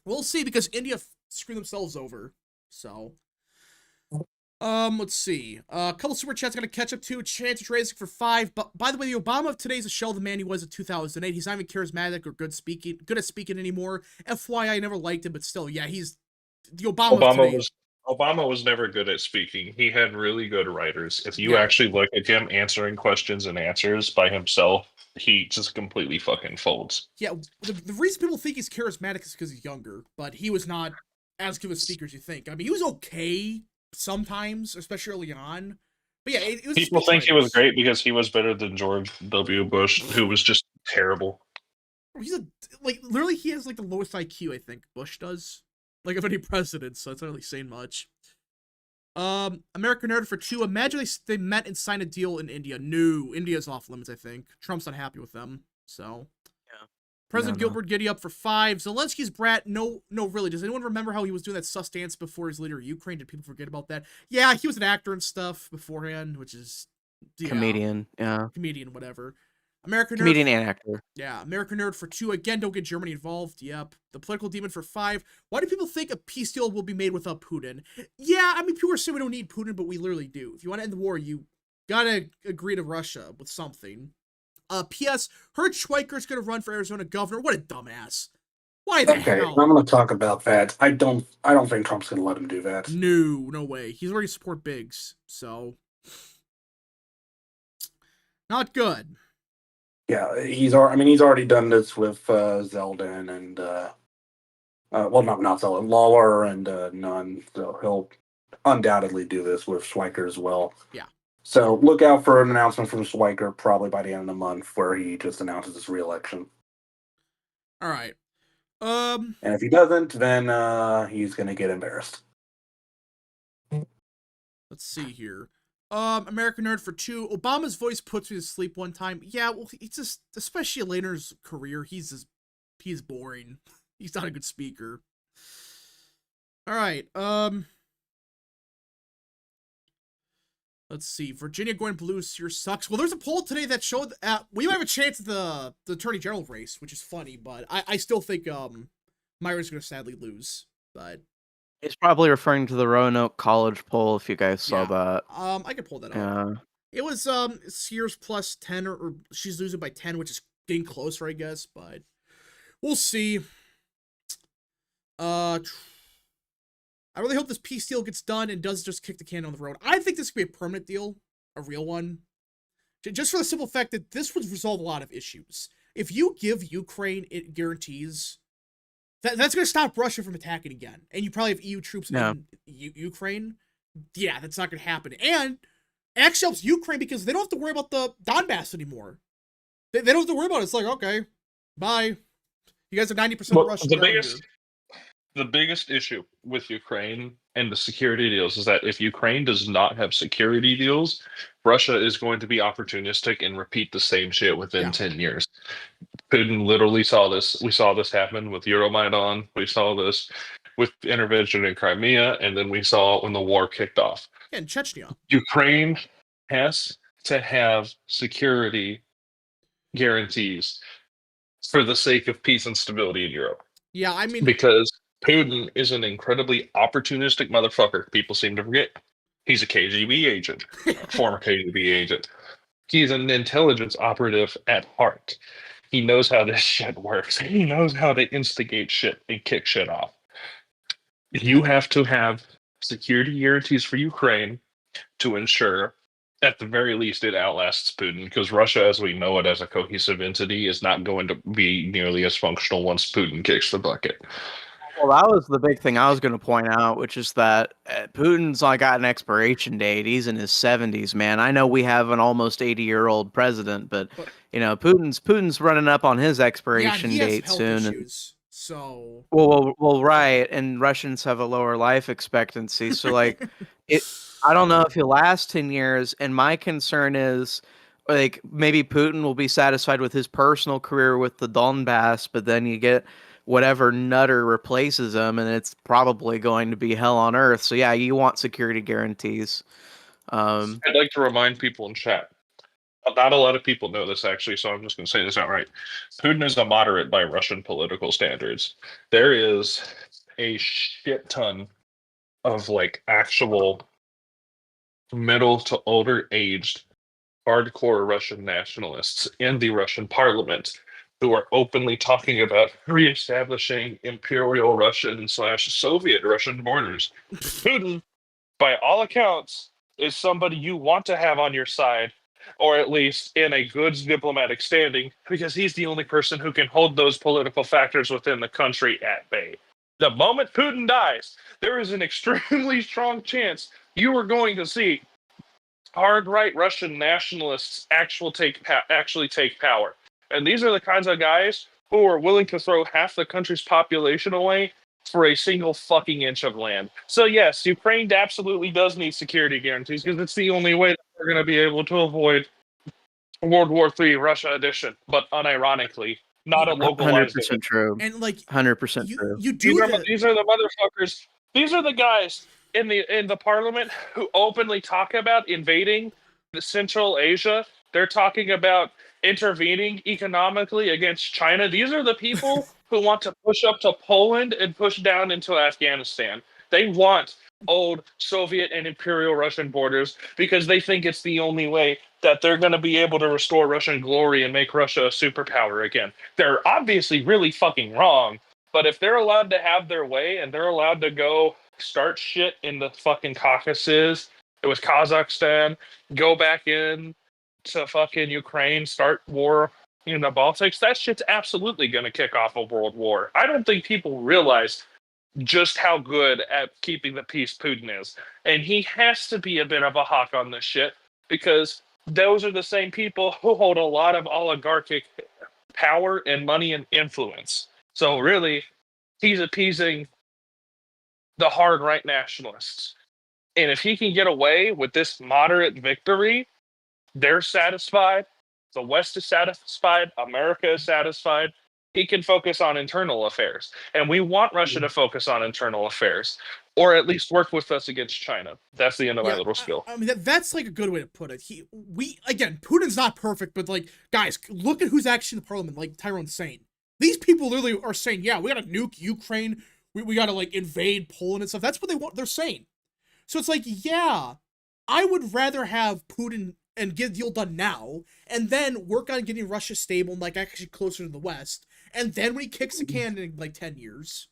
We'll see, because India screwed themselves over. So... let's see. A couple super chats gonna catch up to. Chance is raising for 5. But by the way, the Obama of today is a shell of the man he was in 2008. He's not even charismatic or good at speaking anymore. FYI, I never liked him, but still, yeah, he's the Obama of today. Obama was never good at speaking. He had really good writers. If you actually look at him answering questions and answers by himself, he just completely fucking folds. Yeah, the reason people think he's charismatic is because he's younger, but he was not as good a speaker as you think. I mean, he was okay sometimes, especially early on. But yeah, it was people think he was great because he was better than George W. Bush, who was just terrible. He's literally he has like the lowest IQ I think Bush does, like of any president. So it's not really saying much. American Nerd for 2. Imagine they met and signed a deal in India. No, India's off limits. I think Trump's not happy with them. So yeah. President Gilbert Giddy up for 5. Zelensky's brat. No, really. Does anyone remember how he was doing that sus dance before his leader of Ukraine? Did people forget about that? Yeah, he was an actor and stuff beforehand, which is comedian. Yeah, comedian, whatever. American comedian Nerd, and actor. Yeah, American Nerd for 2. Again, don't get Germany involved. Yep. The Political Demon for 5. Why do people think a peace deal will be made without Putin? Yeah, I mean, people are saying we don't need Putin, but we literally do. If you want to end the war, you gotta agree to Russia with something. P.S. Heard Schweiker's gonna run for Arizona governor. What a dumbass. Why the hell? I'm gonna talk about that. I don't think Trump's gonna let him do that. No way. He's already support Biggs, so not good. Yeah, he's already done this with Zeldin and not Zeldin, Lawler and Nunn. So he'll undoubtedly do this with Schweiker as well. Yeah. So look out for an announcement from Schweiker probably by the end of the month where he just announces his re-election. All right. And if he doesn't, then he's gonna get embarrassed. Let's see here. American Nerd for 2. Obama's voice puts me to sleep one time. Yeah, well, he's just, especially later in his career, he's boring. He's not a good speaker. All right. Let's see. Virginia going blue this year sucks. Well, there's a poll today that showed we might have a chance at the Attorney General race, which is funny, but I still think Myra's going to sadly lose. But he's probably referring to the Roanoke College poll. If you guys saw that, I could pull that up. It was Sears plus 10, or she's losing by 10, which is getting closer, I guess. But we'll see. I really hope this peace deal gets done and doesn't just kick the can down the road. I think this could be a permanent deal, a real one. Just for the simple fact that this would resolve a lot of issues. If you give Ukraine it guarantees, that's going to stop Russia from attacking again. And you probably have EU troops in Ukraine. Yeah, that's not going to happen. And it actually helps Ukraine because they don't have to worry about the Donbass anymore. They don't have to worry about it. It's like, okay, bye. You guys are 90% of Russia. The biggest issue with Ukraine and the security deals is that if Ukraine does not have security deals, Russia is going to be opportunistic and repeat the same shit within 10 years. Putin literally saw this. We saw this happen with Euromaidan. We saw this with intervention in Crimea, and then we saw when the war kicked off. In Chechnya. Ukraine has to have security guarantees for the sake of peace and stability in Europe. Yeah, I mean... Because Putin is an incredibly opportunistic motherfucker. People seem to forget. He's a KGB agent, former KGB agent. He's an intelligence operative at heart. He knows how this shit works. He knows how to instigate shit and kick shit off. You have to have security guarantees for Ukraine to ensure, at the very least, it outlasts Putin, because Russia, as we know it as a cohesive entity, is not going to be nearly as functional once Putin kicks the bucket. Well, that was the big thing I was going to point out, which is that Putin's got an expiration date. He's in his 70s, man. I know we have an almost 80-year-old president, but Putin's running up on his expiration date soon. Issues, so well, right, and Russians have a lower life expectancy, so I don't know if he'll last 10 years. And my concern is, maybe Putin will be satisfied with his personal career with the Donbass, but then you get whatever nutter replaces him, and it's probably going to be hell on earth. So yeah, you want security guarantees. I'd like to remind people in chat. Not a lot of people know this, actually, so I'm just going to say this outright. Putin is a moderate by Russian political standards. There is a shit ton of actual middle to older aged hardcore Russian nationalists in the Russian parliament who are openly talking about reestablishing Imperial Russian / Soviet Russian borders. Putin, by all accounts, is somebody you want to have on your side, or at least in a good diplomatic standing, because he's the only person who can hold those political factors within the country at bay. The moment Putin dies, there is an extremely strong chance you are going to see hard right Russian nationalists actually take power. And these are the kinds of guys who are willing to throw half the country's population away for a single fucking inch of land. So yes, Ukraine absolutely does need security guarantees because it's the only way that we're going to be able to avoid World War III Russia edition, but unironically, not a localized 100% true. And like 100% true. you do these are the motherfuckers. These are the guys in the parliament who openly talk about invading the Central Asia. They're talking about intervening economically against China. These are the people who want to push up to Poland and push down into Afghanistan. They want old Soviet and Imperial Russian borders because they think it's the only way that they're going to be able to restore Russian glory and make Russia a superpower again. They're obviously really fucking wrong, but if they're allowed to have their way and they're allowed to go start shit in the fucking Caucasus, it was Kazakhstan, go back in to fucking Ukraine, start war in the Baltics, that shit's absolutely going to kick off a world war. I don't think people realize just how good at keeping the peace Putin is. And he has to be a bit of a hawk on this shit because those are the same people who hold a lot of oligarchic power and money and influence. So really, he's appeasing the hard right nationalists. And if he can get away with this moderate victory, they're satisfied. The West is satisfied. America is satisfied. He can focus on internal affairs. And we want Russia to focus on internal affairs, or at least work with us against China. That's the end of my little spiel. I mean, that's like a good way to put it. Again, Putin's not perfect, but like, guys, look at who's actually in the parliament, like Tyrone's saying. These people literally are saying, yeah, we gotta nuke Ukraine. We gotta like invade Poland and stuff. That's what they want. They're saying. So it's like, yeah, I would rather have Putin and get the deal done now, and then work on getting Russia stable and like actually closer to the West. And then when he kicks the can in like 10 years.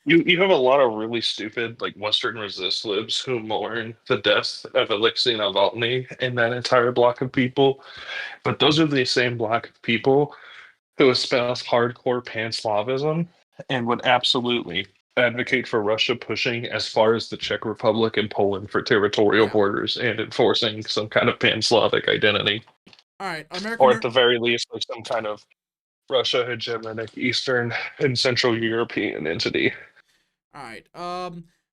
You have a lot of really stupid like Western resist libs who mourn the death of Alexei Navalny and that entire block of people. But those are the same block of people who espouse hardcore pan-Slavism and would absolutely advocate for Russia pushing as far as the Czech Republic and Poland for territorial borders and enforcing some kind of pan-Slavic identity. All right, or at the very least, like some kind of Russia hegemonic Eastern and Central European entity. All right,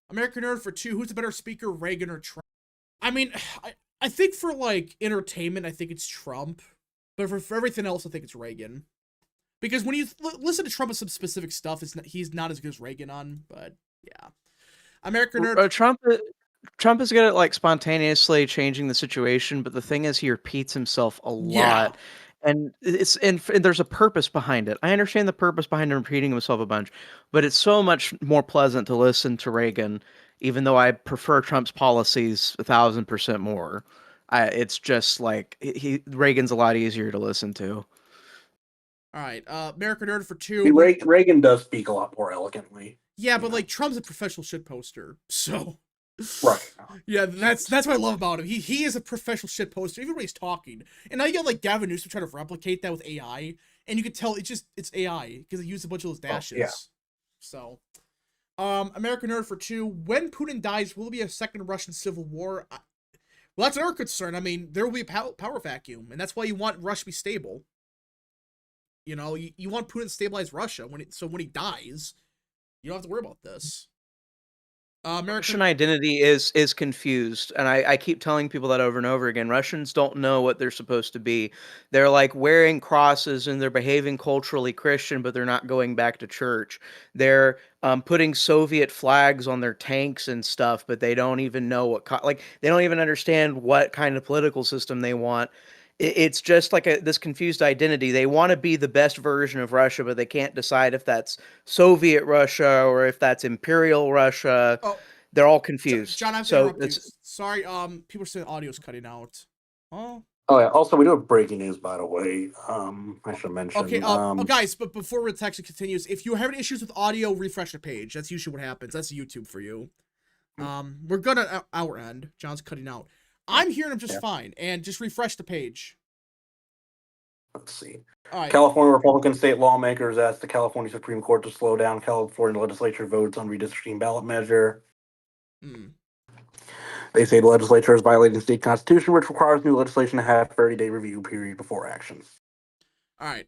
American Nerd for 2. Who's the better speaker, Reagan or Trump? I mean, I think for like entertainment, I think it's Trump, but for everything else, I think it's Reagan. Because when you listen to Trump on some specific stuff, he's not as good as Reagan on, but yeah. American Nerd. Trump is good at like spontaneously changing the situation, but the thing is he repeats himself a lot. And there's a purpose behind it. I understand the purpose behind him repeating himself a bunch, but it's so much more pleasant to listen to Reagan, even though I prefer Trump's policies 1,000% more. It's just like Reagan's a lot easier to listen to. All right, American Nerd for 2. Reagan does speak a lot more elegantly. Yeah, but like Trump's a professional shitposter, so. Right. Yeah, that's what I love about him. He is a professional shitposter, even when he's talking. And now you got like Gavin Newsom trying to replicate that with AI, and you can tell it's AI because he used a bunch of those dashes. Oh, yeah. So, American Nerd for 2. When Putin dies, will there be a second Russian civil war? Well, that's our concern. I mean, there will be a power vacuum, and that's why you want Russia to be stable. You know, you want Putin to stabilize Russia so when he dies, you don't have to worry about this. Russian identity is confused, and I keep telling people that over and over again. Russians don't know what they're supposed to be. They're like wearing crosses and they're behaving culturally Christian, but they're not going back to church. They're putting Soviet flags on their tanks and stuff, but they don't even know they don't even understand what kind of political system they want. It's just like this confused identity. They want to be the best version of Russia, but they can't decide if that's Soviet Russia or if that's Imperial Russia. Oh, they're all confused. John, I have to interrupt you. Sorry, people are saying audio's cutting out. Oh, Oh yeah. Also, we do have breaking news, by the way. I should mention. Okay. Guys, but before the text continues, if you have any issues with audio, refresh the page. That's usually what happens. That's YouTube for you. We're good at our end. John's cutting out. I'm hearing him just fine, and just refresh the page. Let's see. All right. California Republican state lawmakers asked the California Supreme Court to slow down California legislature votes on redistricting ballot measure. They say the legislature is violating state constitution, which requires new legislation to have a 30-day review period before action. All right.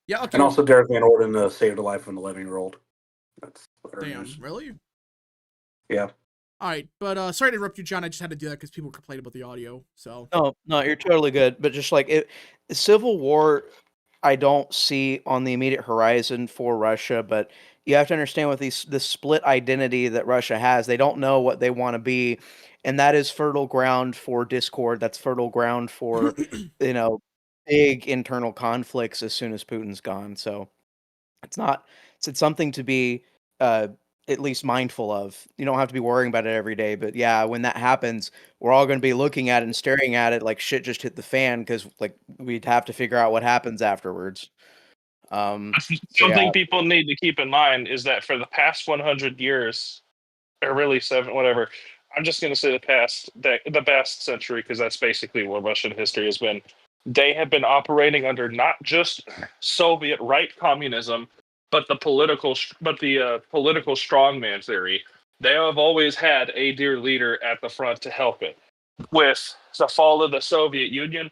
Yeah, okay. And also Derek Van Orden saved the life of an 11-year-old. That's damn, really? Yeah. All right, but sorry to interrupt you, John. I just had to do that because people complained about the audio. So No, you're totally good. But just like the Civil War, I don't see on the immediate horizon for Russia. But you have to understand with this split identity that Russia has, they don't know what they want to be, and that is fertile ground for discord. That's fertile ground for big internal conflicts as soon as Putin's gone. So it's something to be at least mindful of. You don't have to be worrying about it every day, but yeah, when that happens, we're all going to be looking at it and staring at it like shit just hit the fan, because like we'd have to figure out what happens afterwards. Something people need to keep in mind is that for the past 100 years, or really seven, whatever, I'm just going to say the past century, because that's basically what Russian history has been. They have been operating under not just Soviet right communism, but the political strongman theory. They have always had a dear leader at the front to help it. With the fall of the Soviet Union,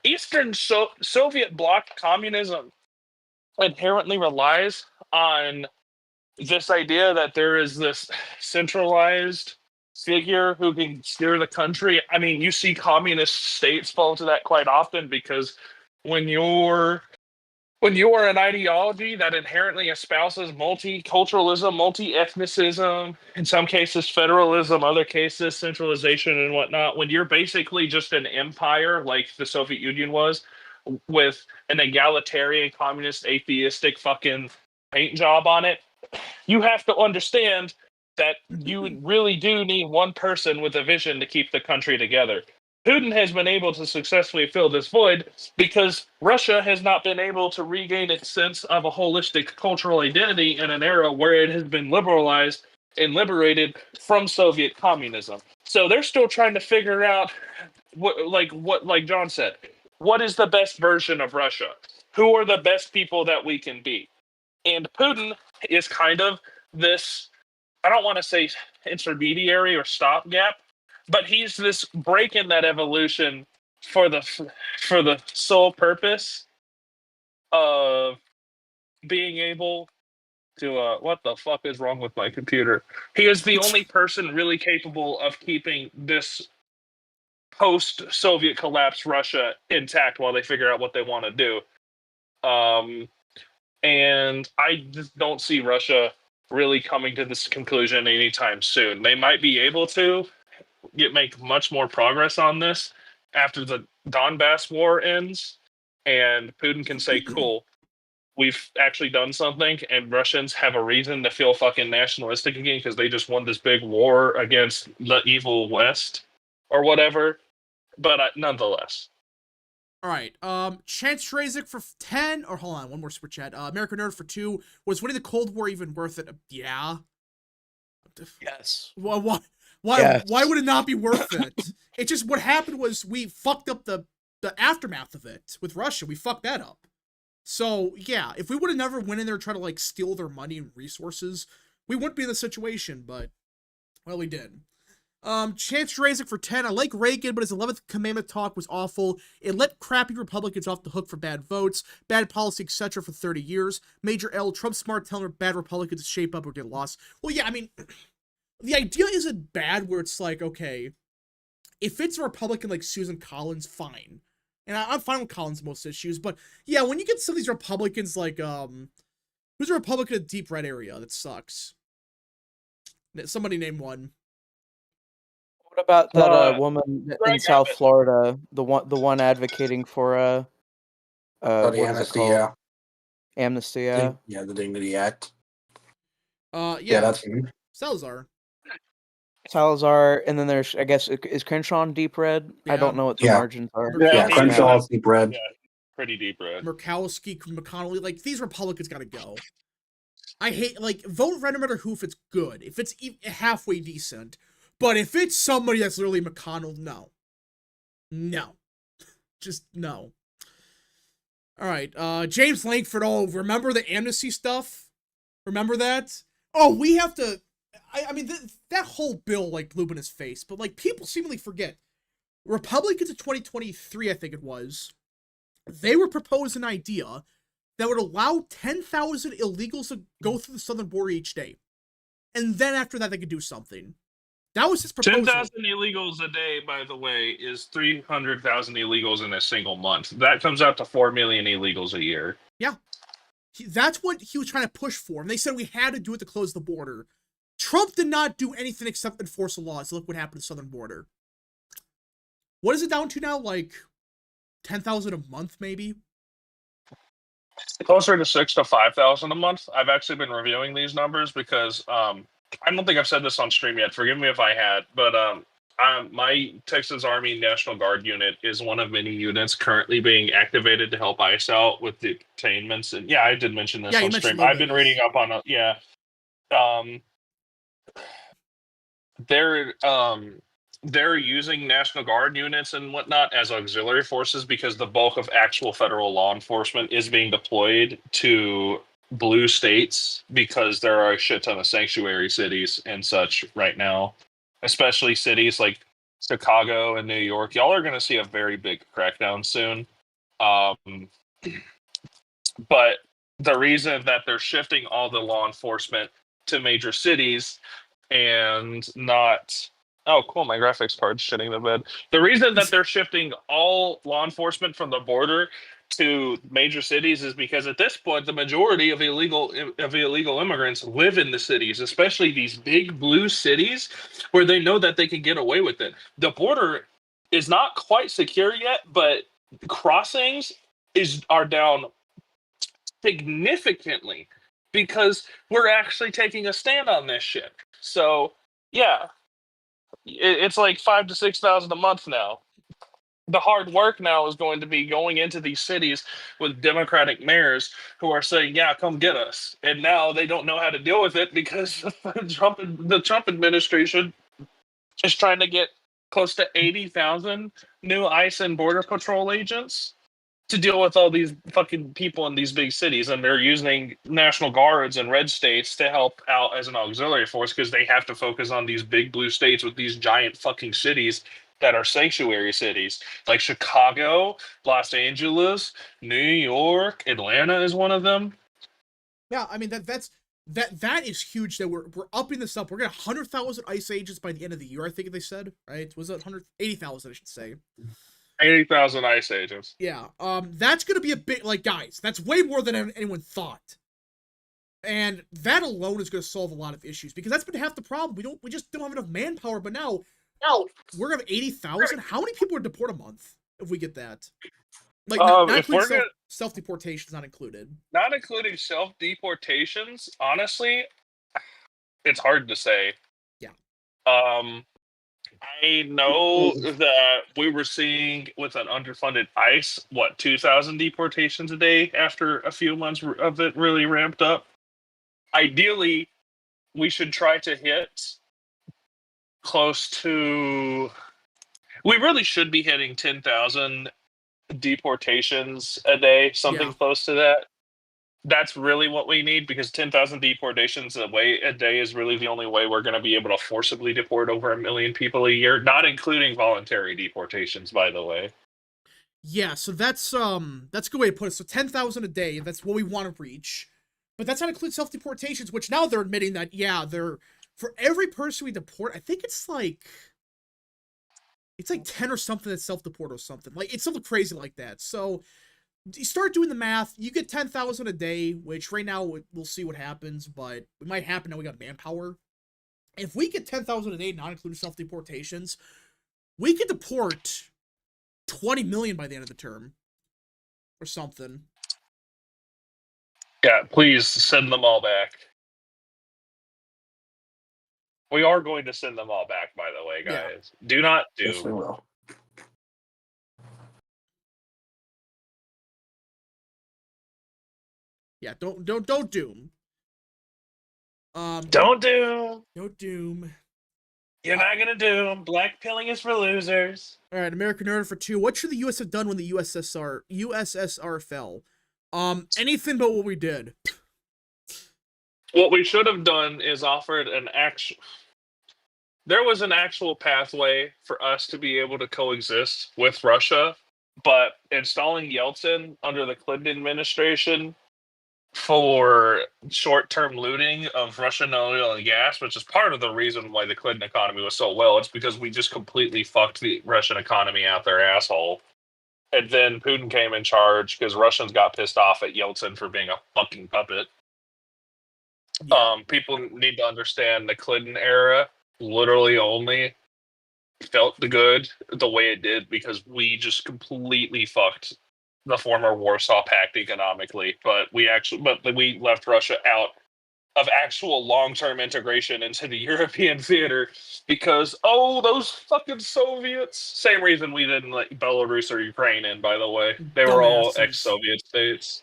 Eastern Soviet bloc communism inherently relies on this idea that there is this centralized figure who can steer the country. I mean, you see communist states fall to that quite often, because when you're an ideology that inherently espouses multiculturalism, multi-ethnicism, in some cases federalism, other cases centralization and whatnot, when you're basically just an empire like the Soviet Union was, with an egalitarian, communist, atheistic fucking paint job on it, you have to understand that you really do need one person with a vision to keep the country together. Putin has been able to successfully fill this void because Russia has not been able to regain its sense of a holistic cultural identity in an era where it has been liberalized and liberated from Soviet communism. So they're still trying to figure out what like John said, what is the best version of Russia? Who are the best people that we can be? And Putin is kind of this, I don't want to say intermediary or stopgap, but he's this break in that evolution for the sole purpose of being able to what the fuck is wrong with my computer? He is the only person really capable of keeping this post-Soviet collapse Russia intact while they figure out what they want to do. And I just don't see Russia really coming to this conclusion anytime soon. They might be able to make much more progress on this after the Donbass war ends, and Putin can say, cool, we've actually done something, and Russians have a reason to feel fucking nationalistic again because they just won this big war against the evil West or whatever. But nonetheless. All right. Chance Trazik for 10, or hold on, one more super chat. American Nerd for 2. Was winning the Cold War even worth it? Yeah. Yes. Why would it not be worth it? It's just what happened was we fucked up the aftermath of it with Russia. We fucked that up. So yeah, if we would have never went in there and tried to like steal their money and resources, we wouldn't be in this situation. But well, we did. Chance Razik for 10. I like Reagan, but his 11th commandment talk was awful. It let crappy Republicans off the hook for bad votes, bad policy, etc. for 30 years. Major L. Trump smart telling bad Republicans to shape up or get lost. Well, yeah, I mean, the idea isn't bad where it's like, okay, if it's a Republican like Susan Collins, fine. And I'm fine with Collins in most issues, but yeah, when you get some of these Republicans like, who's a Republican in the deep red area? That sucks. Somebody name one. What about that woman in South Florida, the one advocating for the amnesty, amnesty, yeah, the Dignity Act. Yeah, that's him. Salazar. Salazar, and then there's, I guess, is Crenshaw in deep red? I don't know what the margins are. Yeah, Crenshaw's deep red. Yeah, pretty deep red. Murkowski, McConnell, like, these Republicans gotta go. I hate, like, vote for no matter who if it's good. If it's halfway decent. But if it's somebody that's literally McConnell, no. No. Just no. Alright, James Langford, oh, remember the amnesty stuff? Remember that? Oh, we have to... I mean, that whole bill, like, blew up in his face, but, like, people seemingly forget. Republicans in 2023, I think it was, they were proposing an idea that would allow 10,000 illegals to go through the southern border each day. And then after that, they could do something. That was his proposal. 10,000 illegals a day, by the way, is 300,000 illegals in a single month. That comes out to 4 million illegals a year. Yeah. That's what he was trying to push for. And they said we had to do it to close the border. Trump did not do anything except enforce the laws. Look what happened to the southern border. What is it down to now? Like 10,000 a month, maybe? Closer to 6,000 to 5,000 a month. I've actually been reviewing these numbers because I don't think I've said this on stream yet. Forgive me if I had, but my Texas Army National Guard unit is one of many units currently being activated to help ICE out with detainments. And yeah, I did mention this on stream. I've been reading up on it. They're using National Guard units and whatnot as auxiliary forces because the bulk of actual federal law enforcement is being deployed to blue states because there are a shit ton of sanctuary cities and such right now, especially cities like Chicago and New York. Y'all are going to see a very big crackdown soon. But the reason that they're shifting all the law enforcement to major cities and not... Oh, cool. My graphics card's shitting the bed. The reason that they're shifting all law enforcement from the border to major cities is because at this point, the majority of illegal immigrants live in the cities, especially these big blue cities where they know that they can get away with it. The border is not quite secure yet, but crossings are down significantly because we're actually taking a stand on this shit. So, yeah. It's like 5,000 to 6,000 a month now. The hard work now is going to be going into these cities with Democratic mayors who are saying, "Yeah, come get us." And now they don't know how to deal with it because the Trump administration is trying to get close to 80,000 new ICE and Border Patrol agents to deal with all these fucking people in these big cities, and they're using National Guards in red states to help out as an auxiliary force because they have to focus on these big blue states with these giant fucking cities that are sanctuary cities, like Chicago, Los Angeles, New York, Atlanta is one of them. Yeah, I mean that is huge that we're upping this up. We're gonna 100,000 ICE agents by the end of the year, I think they said, right? Was it 180,000, I should say. 80,000 ICE agents. Yeah, that's gonna be a bit, like, guys, that's way more than anyone thought. And that alone is gonna solve a lot of issues, because that's been half the problem. We just don't have enough manpower, but now we're gonna have 80,000. How many people are deport a month if we get that? Like, not including self-deportations, not included. Not including self-deportations, honestly, it's hard to say. Yeah. I know that we were seeing with an underfunded ICE, 2,000 deportations a day after a few months of it really ramped up. Ideally, we should try to hit close to... We really should be hitting 10,000 deportations a day, something close to that. That's really what we need, because 10,000 deportations a day is really the only way we're going to be able to forcibly deport over 1 million people a year, not including voluntary deportations, by the way. Yeah, so that's a good way to put it. So 10,000 a day, that's what we want to reach. But that's not include self-deportations, which now they're admitting that, they're, for every person we deport, I think it's like 10 or something that's self-deport or something. Like, it's something crazy like that. So you start doing the math, you get 10,000 a day, which right now we'll see what happens, but it might happen now we got manpower. If we get 10,000 a day, not including self-deportations, we could deport 20 million by the end of the term. Or something. Yeah, please send them all back. We are going to send them all back, by the way, Yeah. guys. Do not Yes, they do. will. Yeah, don't doom. Don't do. Don't doom. You're not gonna do. Black pilling is for losers. All right, American Nerd for 2. What should the U.S. have done when the USSR fell? Anything but what we did. What we should have done is offered an actual. There was an actual pathway for us to be able to coexist with Russia, but installing Yeltsin under the Clinton administration for short-term looting of Russian oil and gas, which is part of the reason why the Clinton economy was so well. It's because we just completely fucked the Russian economy out their asshole. And then Putin came in charge because Russians got pissed off at Yeltsin for being a fucking puppet. Yeah. People need to understand the Clinton era literally only felt good the way it did because we just completely fucked the former Warsaw Pact economically, but we left Russia out of actual long-term integration into the European theater because those fucking Soviets. Same reason we didn't let Belarus or Ukraine in, by the way. They were all Dumbasses. ex-Soviet states.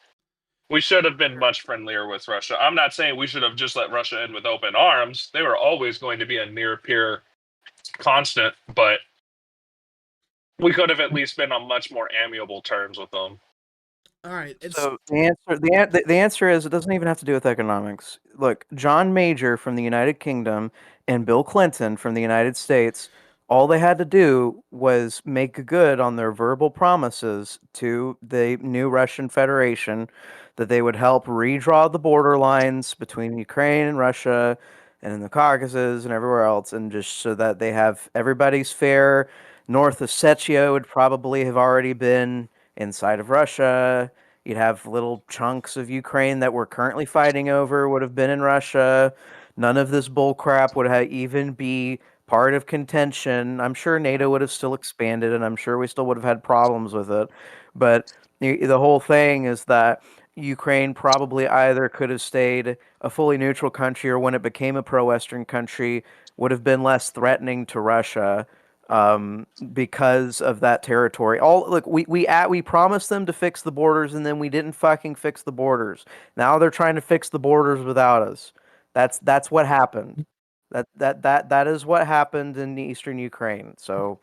We should have been much friendlier with Russia. I'm not saying we should have just let Russia in with open arms. They were always going to be a near peer constant, but we could have at least been on much more amiable terms with them. All right. So the answer is it doesn't even have to do with economics. Look, John Major from the United Kingdom and Bill Clinton from the United States, all they had to do was make good on their verbal promises to the new Russian Federation that they would help redraw the border lines between Ukraine and Russia and in the Caucasus and everywhere else, and just so that they have everybody's fair. North Ossetia would probably have already been inside of Russia. You'd have little chunks of Ukraine that we're currently fighting over would have been in Russia. None of this bullcrap would even be part of contention. I'm sure NATO would have still expanded, and I'm sure we still would have had problems with it. But the whole thing is that Ukraine probably either could have stayed a fully neutral country, or when it became a pro-Western country, would have been less threatening to Russia. Because of that territory. We promised them to fix the borders, and then we didn't fucking fix the borders. Now they're trying to fix the borders without us. That's what happened. That is what happened in eastern Ukraine. So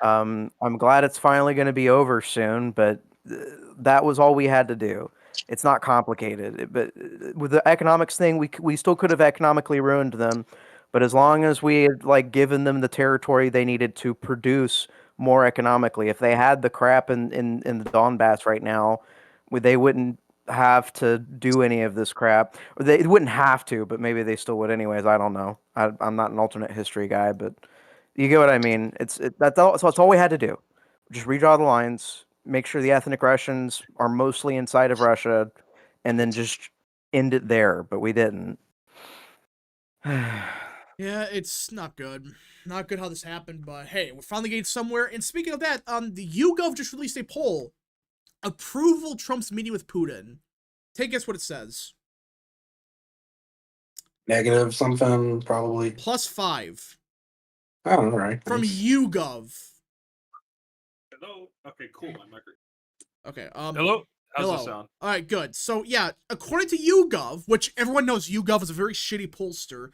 I'm glad it's finally going to be over soon, but that was all we had to do. It's not complicated. But with the economics thing, we still could have economically ruined them. But as long as we had given them the territory they needed to produce more economically, if they had the crap in the Donbass right now, they wouldn't have to do any of this crap. Or they wouldn't have to, but maybe they still would anyways. I don't know. I'm not an alternate history guy, but you get what I mean. That's all we had to do. Just redraw the lines, make sure the ethnic Russians are mostly inside of Russia, and then just end it there. But we didn't. Yeah, it's not good. Not good how this happened, but hey, we're finally getting somewhere. And speaking of that, the YouGov just released a poll. Approval Trump's meeting with Putin. Take a guess what it says. Negative something, probably. +5. I don't know, right? From YouGov. Hello? Okay, cool. My microphone. Okay, Hello? How's hello. that sound? All right, good. So, yeah, according to YouGov, which everyone knows YouGov is a very shitty pollster,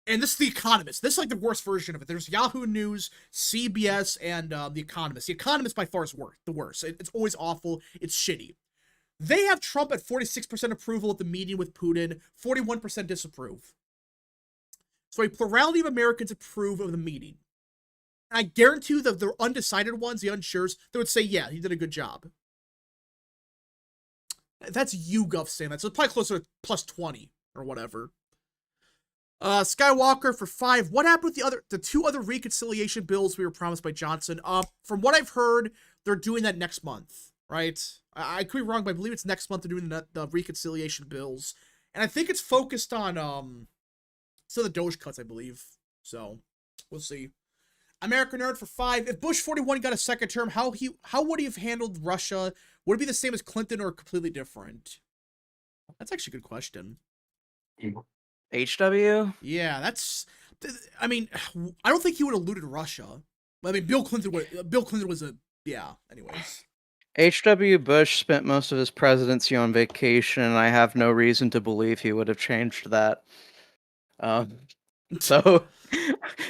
and this is The Economist. This is like the worst version of it. There's Yahoo News, CBS, and The Economist. The Economist by far is the worst. It's always awful. It's shitty. They have Trump at 46% approval at the meeting with Putin, 41% disapprove. So a plurality of Americans approve of the meeting. And I guarantee you that the undecided ones, the unsures, they would say, yeah, he did a good job. That's YouGov saying that. So it's probably closer to +20 or whatever. Skywalker for 5. What happened with the 2 other reconciliation bills we were promised by Johnson? From what I've heard, they're doing that next month, right? I could be wrong, but I believe it's next month they're doing the reconciliation bills. And I think it's focused on, the Doge cuts, I believe. So, we'll see. American Nerd for 5. If Bush 41 got a second term, how would he have handled Russia? Would it be the same as Clinton or completely different? That's actually a good question. HW? Yeah, that's I mean, I don't think he would have looted Russia. I mean, Bill Clinton was a yeah. Anyways, H.W. Bush spent most of his presidency on vacation, and I have no reason to believe he would have changed that. So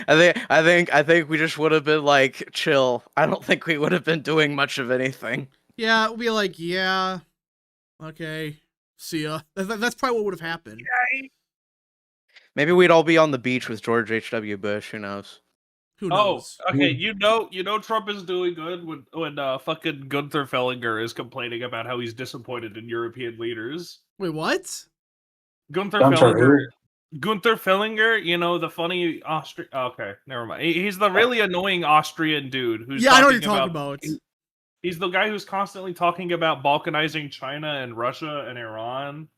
I think we just would have been like chill. I don't think we would have been doing much of anything. yeah, we'll be like, yeah, okay, see ya. That's probably what would have happened. Maybe we'd all be on the beach with George H.W. Bush. Who knows? Who knows? Okay. You know, Trump is doing good when fucking Gunther Fellinger is complaining about how he's disappointed in European leaders. Wait, what? Gunther Fellinger. Gunther Fellinger, you know, the funny Austrian. Okay, never mind. He's the really annoying Austrian dude who's. Yeah, I know what you're talking about. He's the guy who's constantly talking about balkanizing China and Russia and Iran,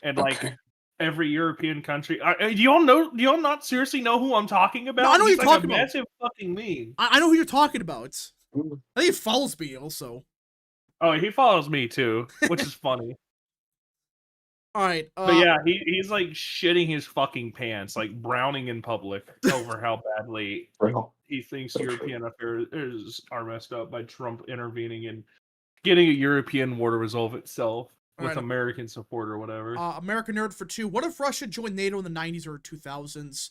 and like every European country. Do y'all know? Do y'all not seriously know who I'm talking about? No, I know He's you're like talking a about. massive fucking meme. I know who you're talking about. I think he follows me also. Oh, he follows me too, which is funny. All right, but yeah, he's like shitting his fucking pants, like browning in public over how badly he thinks European affairs are messed up by Trump intervening and getting a European war to resolve itself with American support or whatever. American Nerd for 2. What if Russia joined NATO in the 90s or 2000s?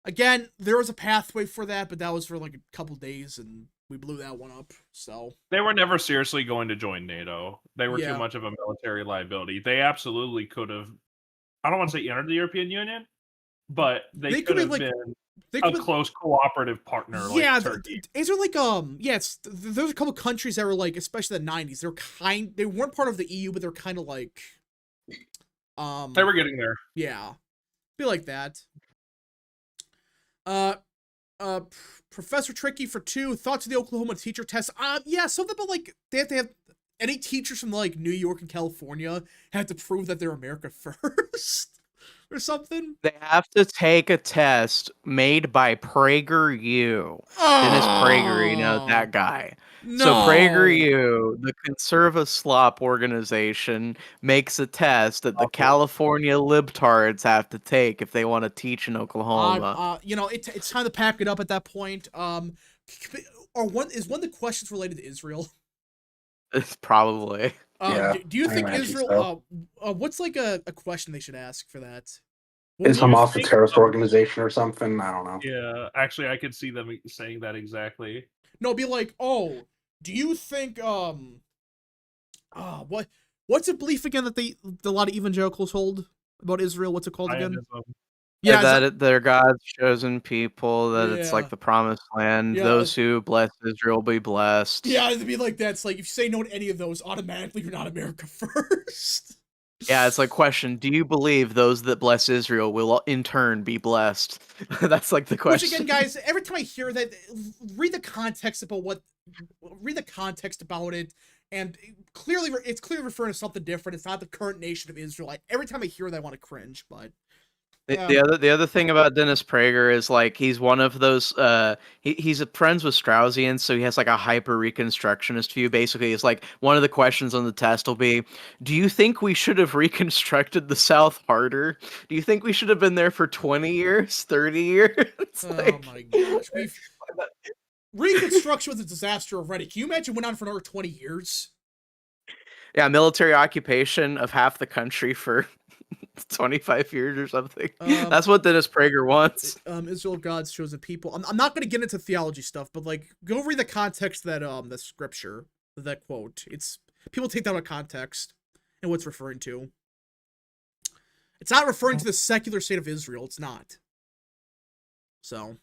Again, there was a pathway for that, but that was for like a couple days, and we blew that one up. So they were never seriously going to join NATO. They were too much of a military liability. They absolutely could have. I don't want to say entered the European Union, but they could have been a close cooperative partner. Yeah, like Turkey. These are like there's a couple countries that were like, especially the 90s. They weren't part of the EU, but they're kind of like they were getting there. Yeah, be like that. Professor Tricky for 2. Thoughts of the Oklahoma teacher test. Yeah, something about like they have to have any teachers from like New York and California have to prove that they're America first or something. They have to take a test made by PragerU. Dennis Prager, you know, that guy. No. So PragerU, the conserva slop organization, makes a test that the California libtards have to take if they want to teach in Oklahoma. You know, it's time to pack it up at that point. Is one of the questions related to Israel? It's probably. Yeah, do you think Israel? So. What's like a question they should ask for that? Is Hamas a terrorist organization or something? I don't know. Yeah, actually, I could see them saying that exactly. No, be like, oh, do you think what's a belief again that a lot of evangelicals hold about Israel? What's it called again? Yeah, that they're God's chosen people, that it's like the promised land. Yeah. Those who bless Israel be blessed. Yeah, it'd be like that. It's like if you say no to any of those, automatically you're not America first. Yeah, it's like question, do you believe those that bless Israel will in turn be blessed? That's like the question. Which again, guys, every time I hear that, read the context about it, and it's clearly referring to something different. It's not the current nation of Israel. Every time I hear that, I want to cringe, but the other thing about Dennis Prager is like he's one of those he's friends with Straussians, so he has like a hyper reconstructionist view. Basically, it's like one of the questions on the test will be, do you think we should have reconstructed the South harder? Do you think we should have been there for 20 years, 30 years? My gosh, Reconstruction was a disaster already. Can you imagine it went on for another 20 years? Yeah, military occupation of half the country for 25 years or something. That's what Dennis Prager wants. Israel, God's chosen people. I'm not going to get into theology stuff, but like, go read the context of that scripture, that quote. It's people take that out of context and what it's referring to. It's not referring to the secular state of Israel. It's not. So,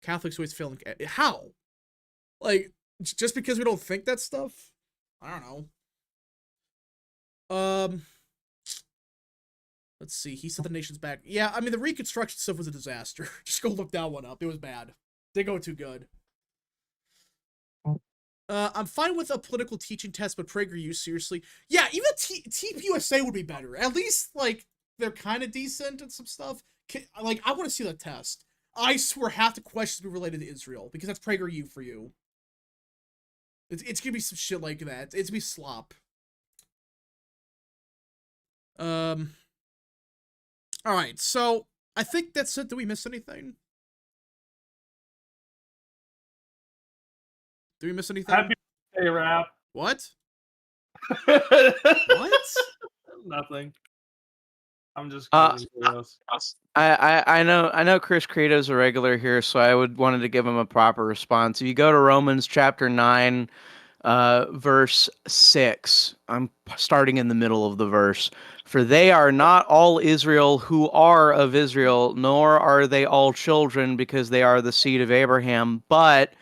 Catholics always feel how? Like, just because we don't think that stuff? I don't know. Let's see. He said the nation's back. Yeah, I mean, the Reconstruction stuff was a disaster. Just go look that one up. It was bad. They go too good. I'm fine with a political teaching test, but PragerU, seriously. Yeah, even TPUSA would be better. At least, like, they're kind of decent and some stuff. Like, I want to see the test. I swear half the questions be related to Israel, because that's PragerU for you. It's gonna be some shit like that. It's gonna be slop. Alright, so I think that's it. Did we miss anything? Did we miss anything? Happy birthday, Rap. What? What? Nothing. I'm just Uh, kidding. I know Chris Credo's a regular here, so I wanted to give him a proper response. If you go to Romans chapter 9, verse 6, I'm starting in the middle of the verse. For they are not all Israel who are of Israel, nor are they all children, because they are the seed of Abraham, but,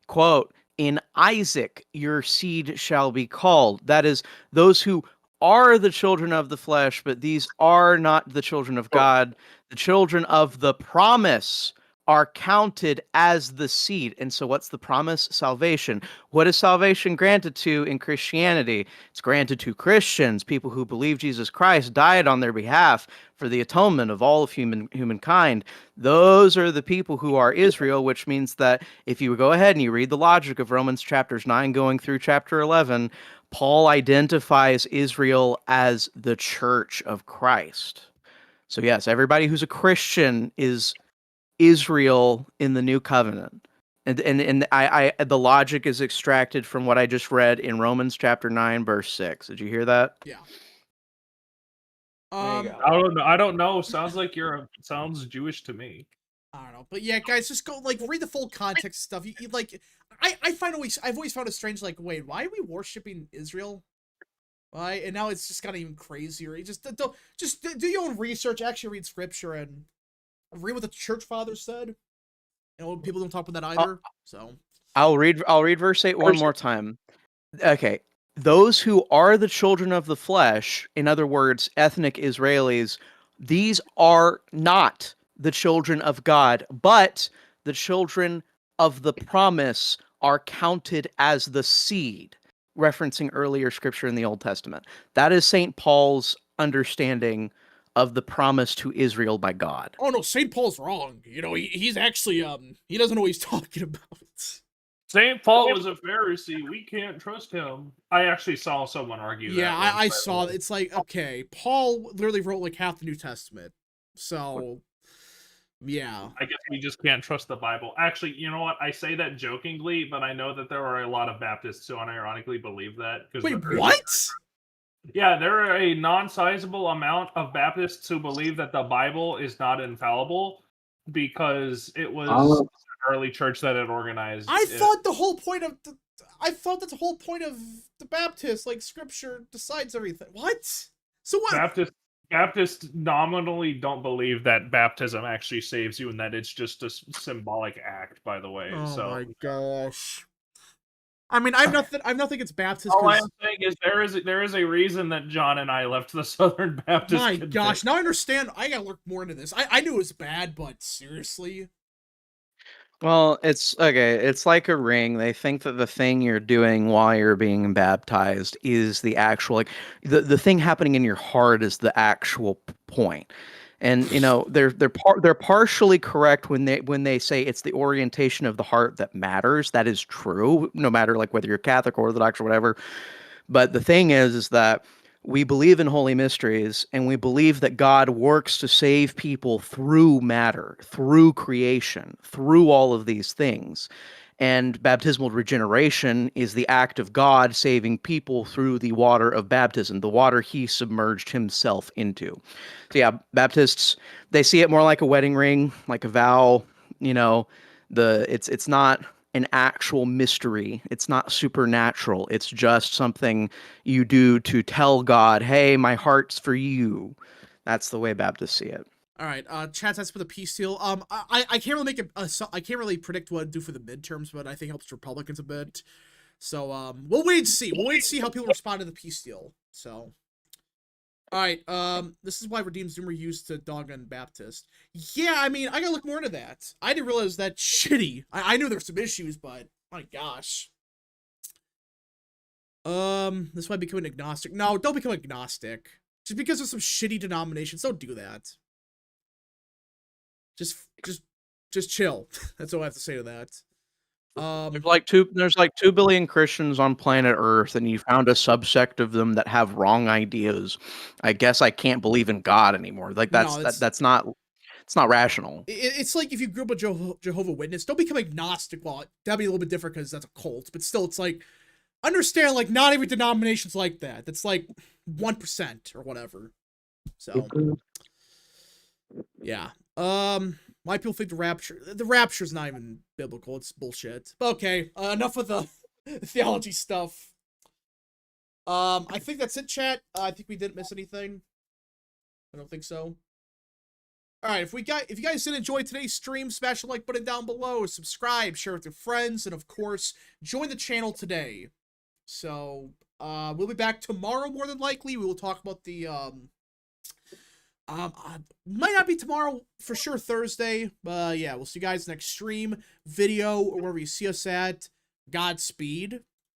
quote, in Isaac your seed shall be called. That is, those who are the children of the flesh, but these are not the children of God. The children of the promise are counted as the seed. And so what's the promise? Salvation. What is salvation granted to in Christianity? It's granted to Christians, people who believe Jesus Christ died on their behalf for the atonement of all of humankind. Those are the people who are Israel, which means that if you go ahead and you read the logic of Romans chapters 9 going through chapter 11, Paul identifies Israel as the church of Christ. So yes, everybody who's a Christian is Israel in the new covenant. And I the logic is extracted from what I just read in Romans chapter 9 verse 6. Did you hear that? Yeah. I don't know. Sounds like sounds Jewish to me. I don't know, but yeah, guys, just go read the full context stuff. You like, I've always found it strange. Like, wait, why are we worshiping Israel? Why? And now it's just gotten even crazier. You just do your own research. Actually, read scripture and read what the church fathers said. You know, people don't talk about that either. So I'll read verse 8 one more time. Okay. Those who are the children of the flesh, in other words, ethnic Israelis, these are not the children of God, but the children of the promise are counted as the seed, referencing earlier scripture in the Old Testament. That is St. Paul's understanding of the promise to Israel by God. Oh no, St. Paul's wrong. You know, he's actually he doesn't know what he's talking about. St. Paul was a Pharisee. We can't trust him. I actually saw someone argue that. Yeah, I saw that. It's like, okay, Paul literally wrote like half the New Testament. So, yeah. I guess we just can't trust the Bible. Actually, you know what? I say that jokingly, but I know that there are a lot of Baptists who unironically believe that. Wait, what? Yeah, there are a non-sizable amount of Baptists who believe that the Bible is not infallible because it was an early church that had organized. I thought the whole point of the whole point of the Baptist, like scripture decides everything. What? So what? Baptists nominally don't believe that baptism actually saves you and that it's just a symbolic act, by the way. Oh my gosh. I mean, I'm nothing against Baptists. All I'm saying is there is a reason that John and I left the Southern Baptist. My gosh, now I understand. I gotta look more into this. I knew it was bad, but seriously. Well, it's okay. It's like a ring. They think that the thing you're doing while you're being baptized is the actual, like the thing happening in your heart is the actual point. And you know they're partially correct when they say it's the orientation of the heart that matters. That is true, no matter like whether you're Catholic, Orthodox, or whatever. But the thing is that we believe in holy mysteries, and we believe that God works to save people through matter, through creation, through all of these things. And baptismal regeneration is the act of God saving people through the water of baptism, the water he submerged himself into. So yeah, Baptists, they see it more like a wedding ring, like a vow. You know, it's not an actual mystery. It's not supernatural. It's just something you do to tell God, hey, my heart's for you. That's the way Baptists see it. All right, chat that's for the peace deal. I can't really make it. I can't really predict what to do for the midterms, but I think it helps Republicans a bit. So we'll wait and see. We'll wait and see how people respond to the peace deal. So, all right, this is why Redeemed Zoomer used to dog on Baptist. Yeah, I mean, I gotta look more into that. I didn't realize that shitty. I knew there were some issues, but my gosh. This might become an agnostic. No, don't become agnostic. Just because of some shitty denominations, don't do that. Just chill. That's all I have to say to that. There's like 2 billion Christians on planet Earth, and you found a subsect of them that have wrong ideas. I guess I can't believe in God anymore. Like it's It's not rational. It's like if you grew up a Jehovah's Witness, don't become agnostic. Well, that'd be a little bit different because that's a cult, but still, it's like, understand, like, not every denomination's like that. That's like 1% or whatever. So, yeah. Why people think the rapture's not even biblical. It's bullshit. But okay, enough of the theology stuff. I think that's it, chat. I think we didn't miss anything. I don't think so. All right, if you guys did enjoy today's stream, smash the like button down below, subscribe, share with your friends, and of course, join the channel today. So, we'll be back tomorrow more than likely. We will talk about the might not be tomorrow, for sure Thursday. Yeah, we'll see you guys next stream, video, or wherever you see us at. Godspeed.